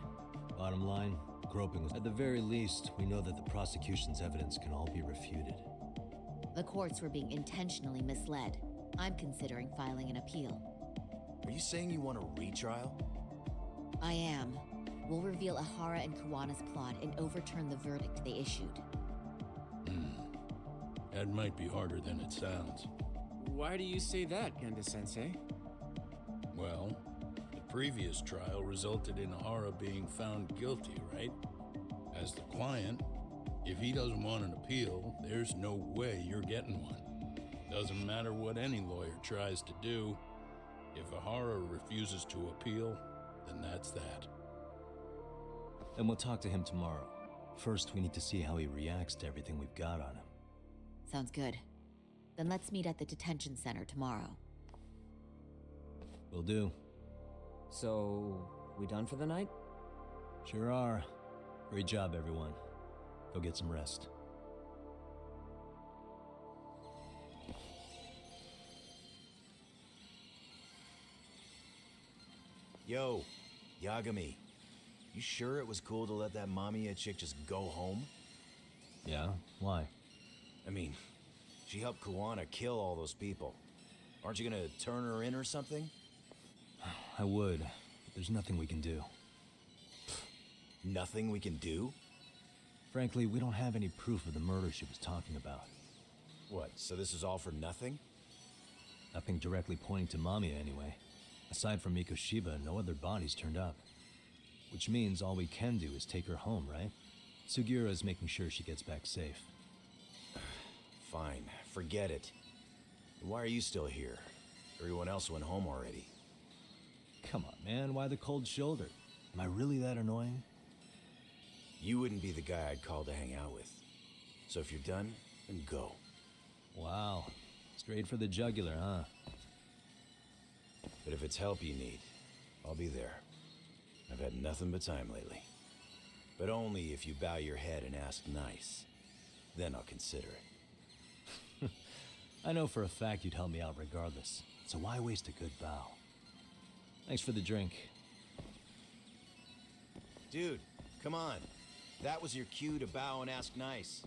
Bottom line, groping was... At the very least, we know that the prosecution's evidence can all be refuted. The courts were being intentionally misled. I'm considering filing an appeal. Are you saying you want a retrial? I am. We'll reveal Ahara and Kawana's plot and overturn the verdict they issued. That might be harder than it sounds. Why do you say that, Kanda-sensei? Well, the previous trial resulted in Ahara being found guilty, right? As the client, if he doesn't want an appeal, there's no way you're getting one. Doesn't matter what any lawyer tries to do. If Ahara refuses to appeal, then that's that. Then we'll talk to him tomorrow. First, we need to see how he reacts to everything we've got on him. Sounds good. Then let's meet at the detention center tomorrow. Will do. So, we done for the night? Sure are. Great job, everyone. Go get some rest. Yo, Yagami. You sure it was cool to let that Mamiya chick just go home? Yeah? Why? I mean, she helped Kawana kill all those people. Aren't you gonna turn her in or something? I would, but there's nothing we can do. Nothing we can do? Frankly, we don't have any proof of the murder she was talking about. What, so this is all for nothing? Nothing directly pointing to Mamiya anyway. Aside from Mikoshiba, no other bodies turned up. Which means all we can do is take her home, right? Sugiura is making sure she gets back safe. Fine, forget it. Why are you still here? Everyone else went home already. Come on, man, why the cold shoulder? Am I really that annoying? You wouldn't be the guy I'd call to hang out with. So if you're done, then go. Wow, straight for the jugular, huh? But if it's help you need, I'll be there. I've had nothing but time lately. But only if you bow your head and ask nice. Then I'll consider it. I know for a fact you'd help me out regardless, so why waste a good bow? Thanks for the drink. Dude, come on. That was your cue to bow and ask nice.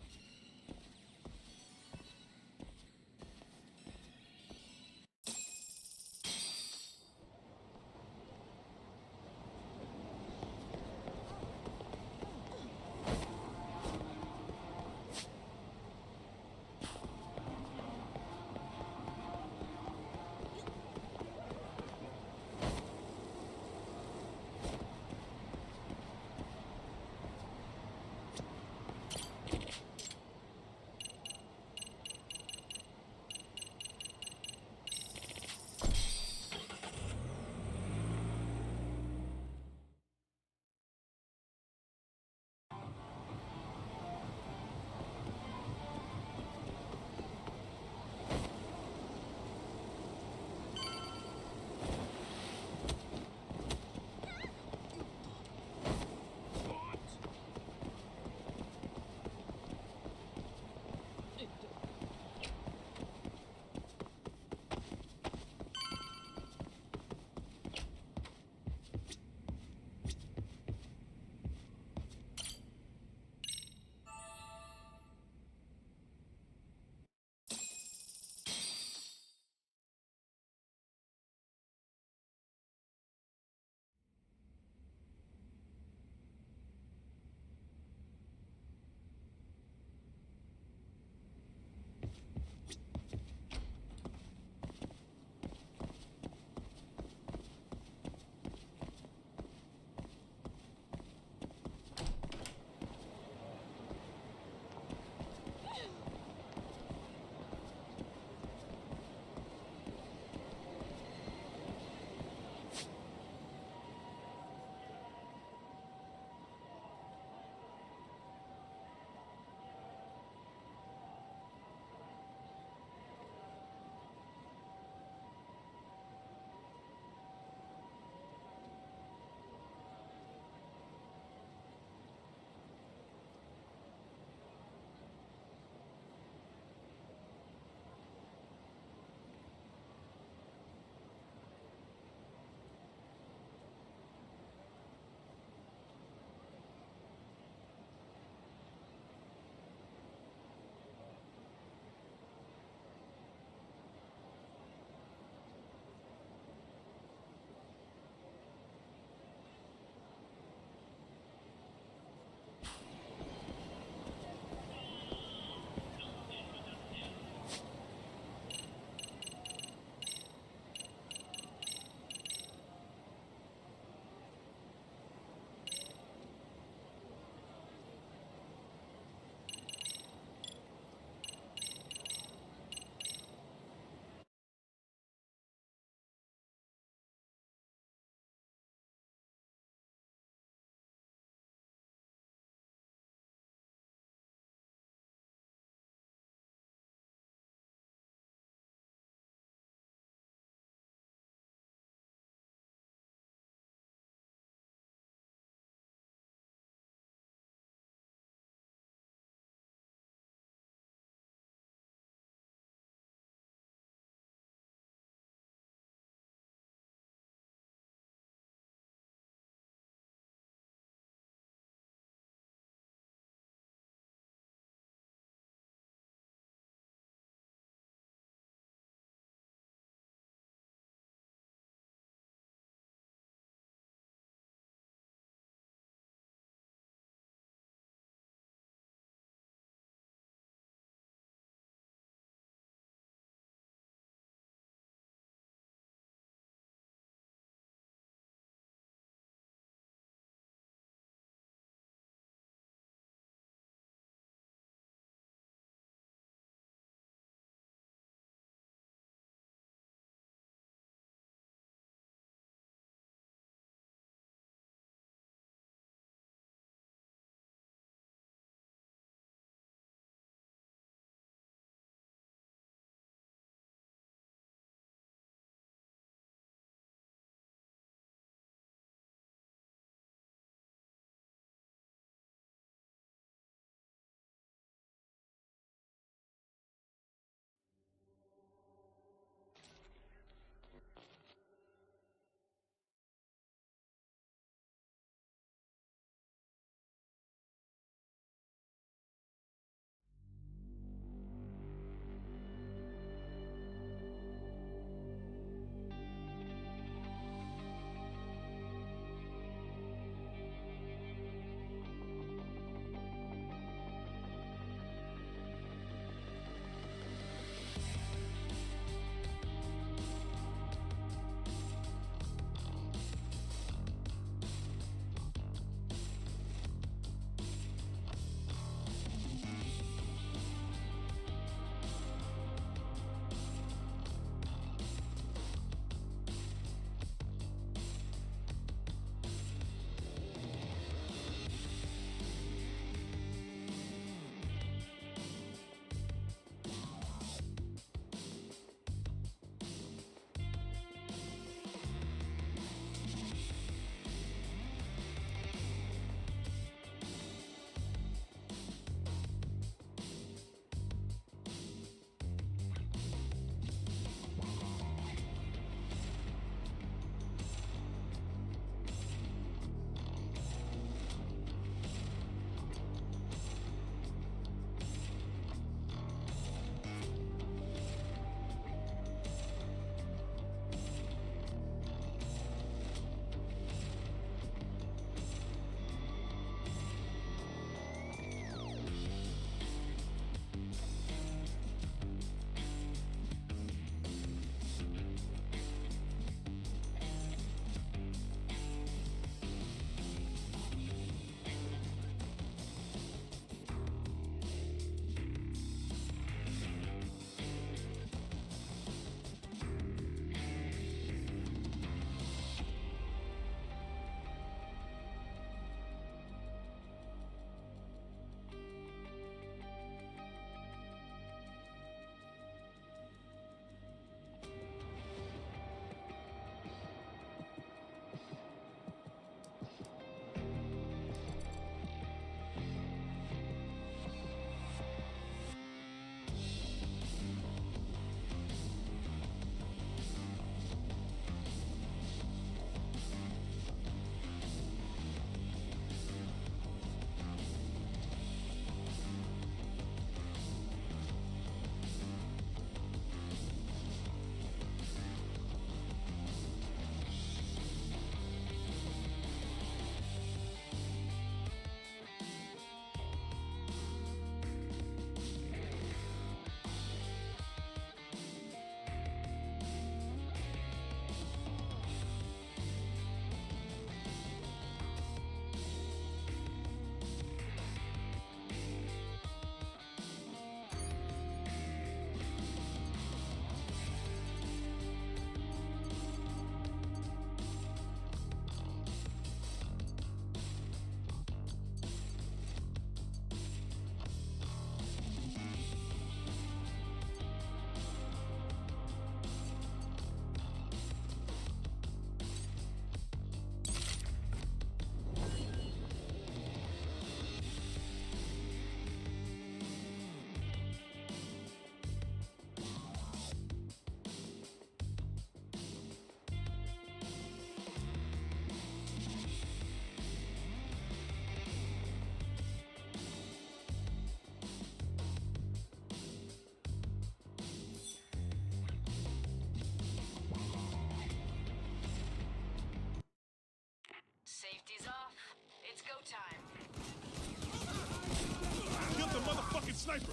motherfucking sniper!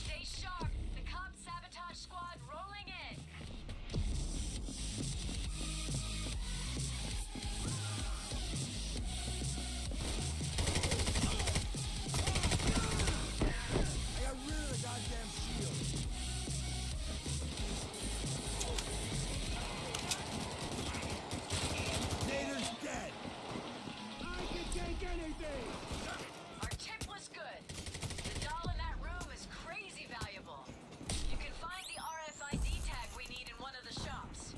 Stay sharp. The cop sabotage squad rolling in. I got rid of the goddamn shield. Nader's dead. I can take anything. Our tip was good. The doll in that room is crazy valuable. You can find the RFID tag we need in one of the shops.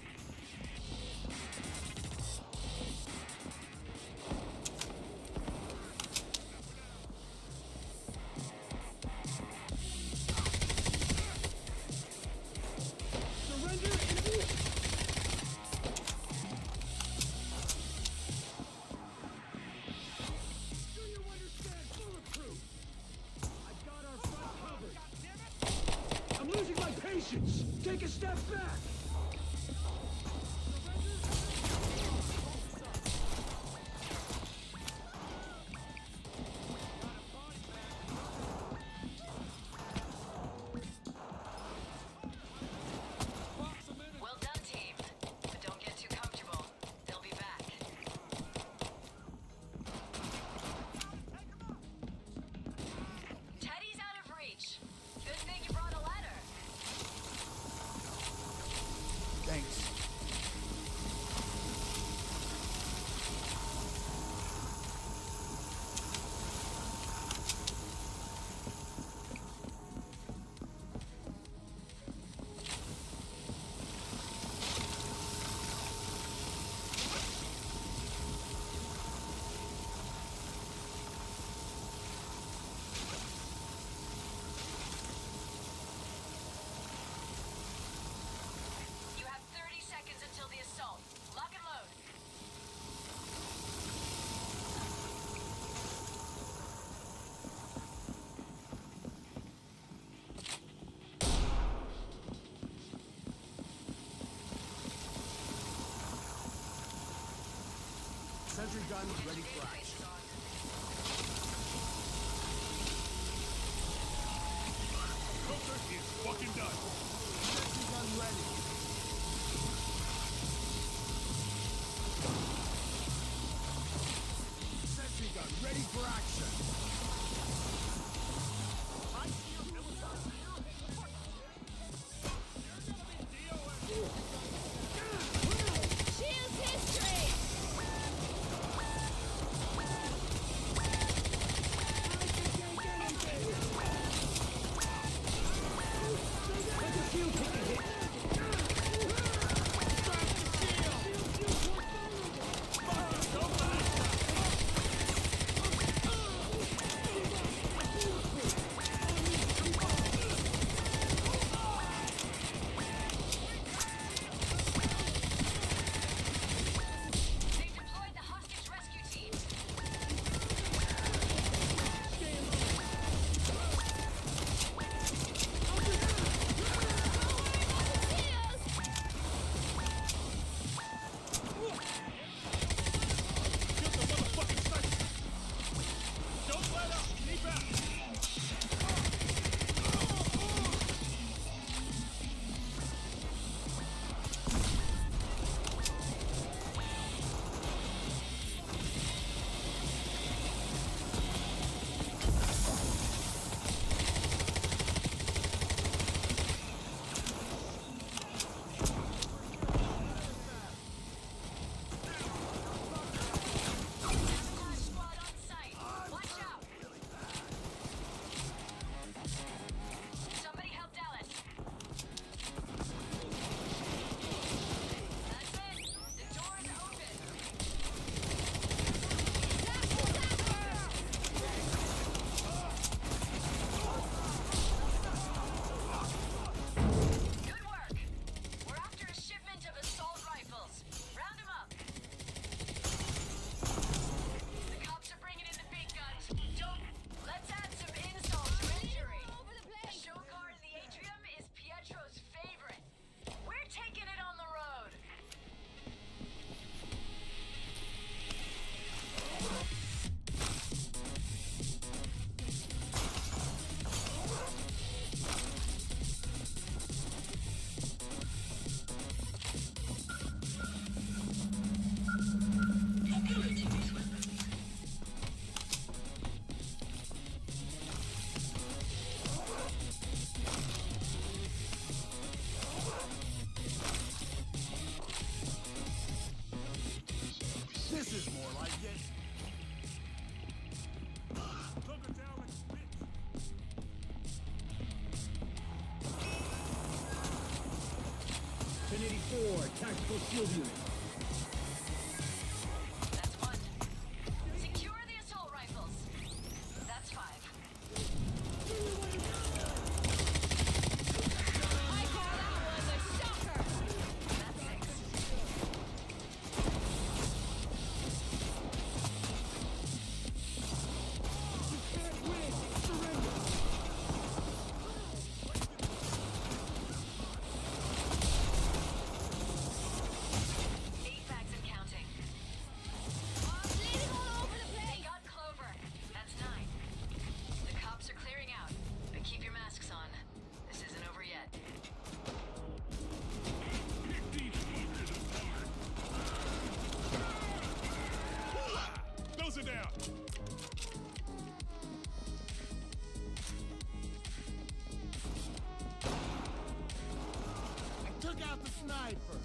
Surrender and move. Do you understand? Bulletproof. I've got our front covered. I'm losing my patience. Take a step back. Well done, team. But don't get too comfortable. They'll be back. Teddy's out of reach. Good thing you brought a ladder. Thanks. You have 30 seconds until the assault. Lock and load. Sentry gun ready for action. Filter is fucking done. Sentry gun ready. Sentry gun ready for action. I see your military Choose history! 1084, tactical shield unit. That's one. Secure the assault rifles. That's 5. I call that one the shocker! That's 6. You can't win! Surrender! Facts and counting. Bleeding all over the They place! got Clover. That's 9. The cops are clearing out, but keep your masks on. This isn't over yet. Those are down! I took out the sniper!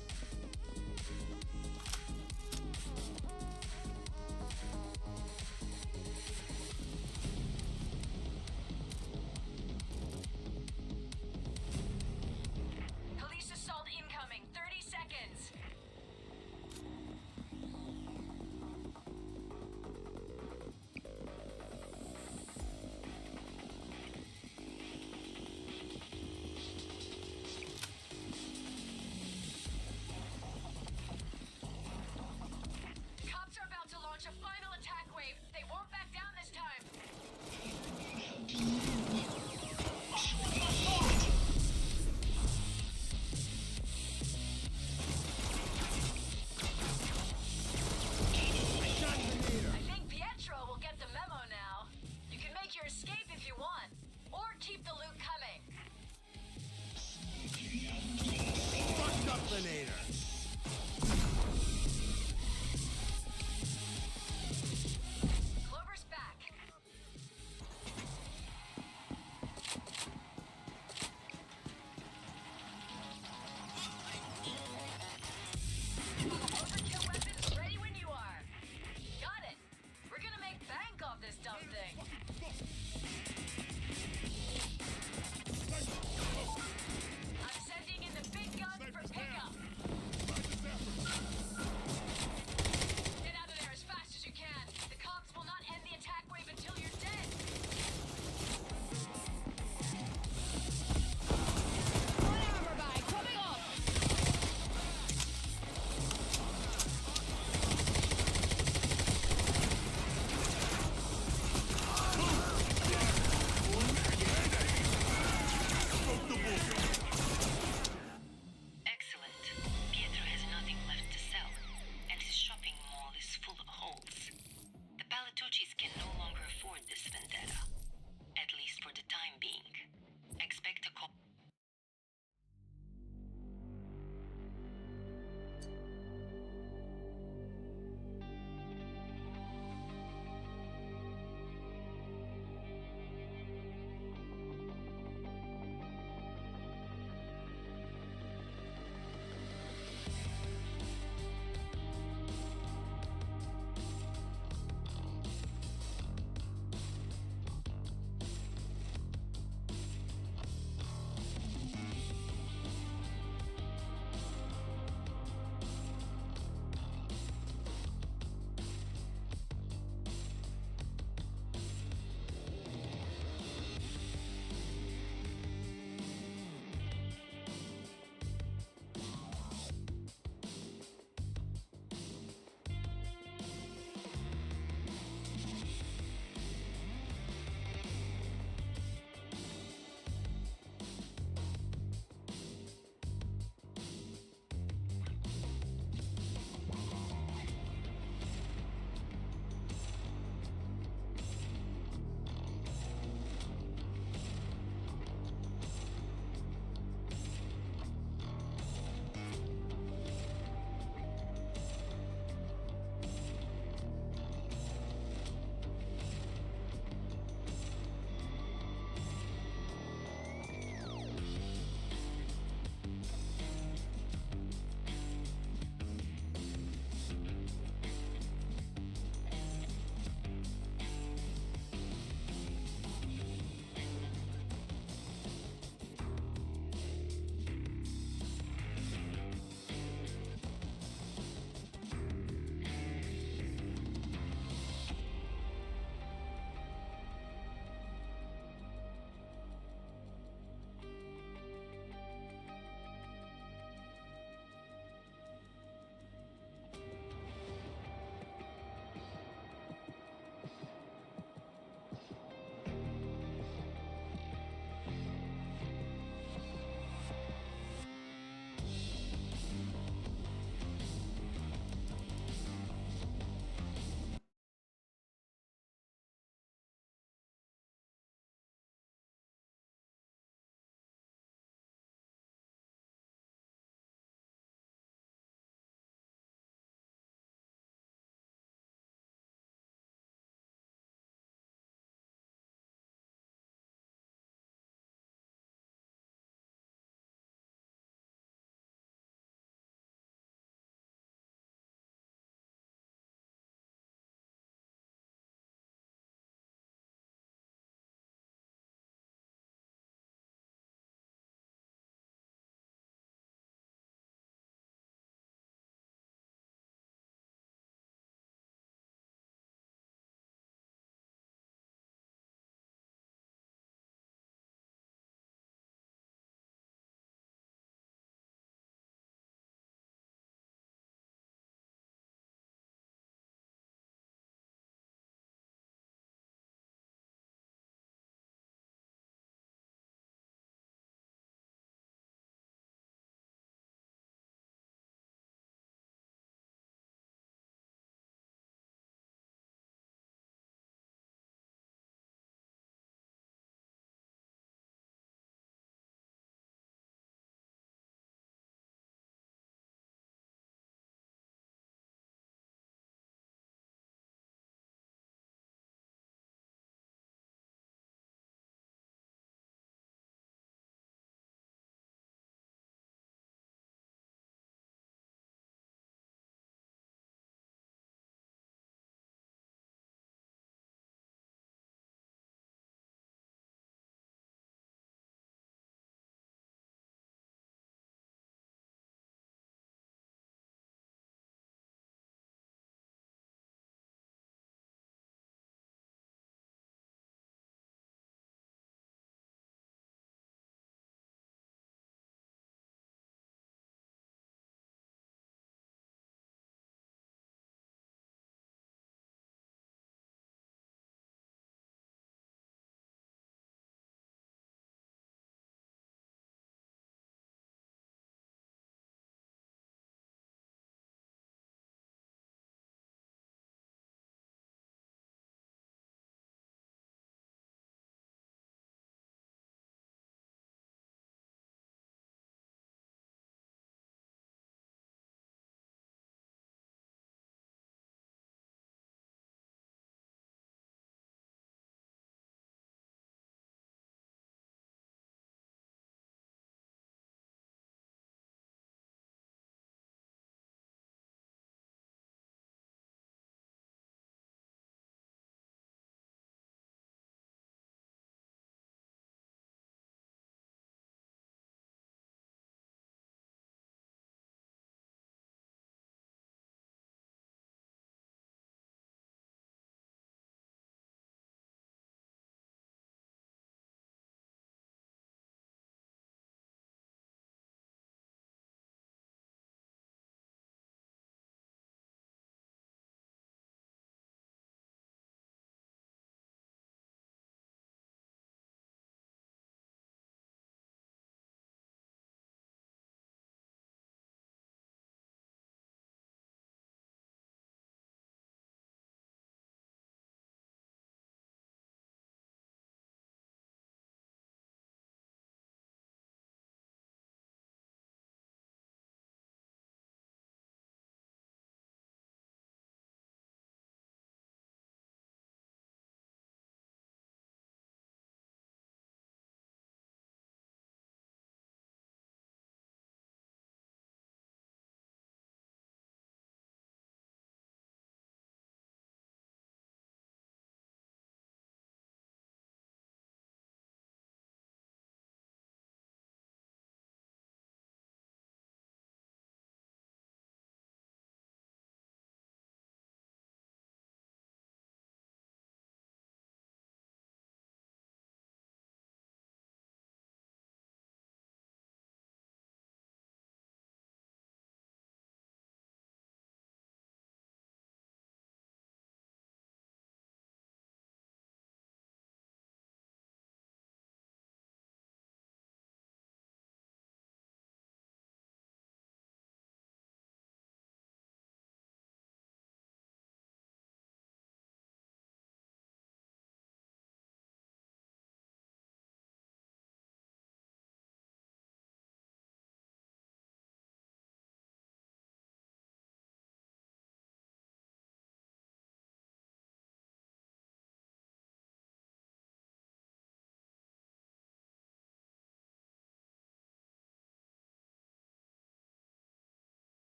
Police assault incoming. 30 seconds. Cops are about to launch a final attack wave. They won't back down this time. I think Pietro will get the memo now. You can make your escape if you want, or keep the loot coming. Fucked up, Venator!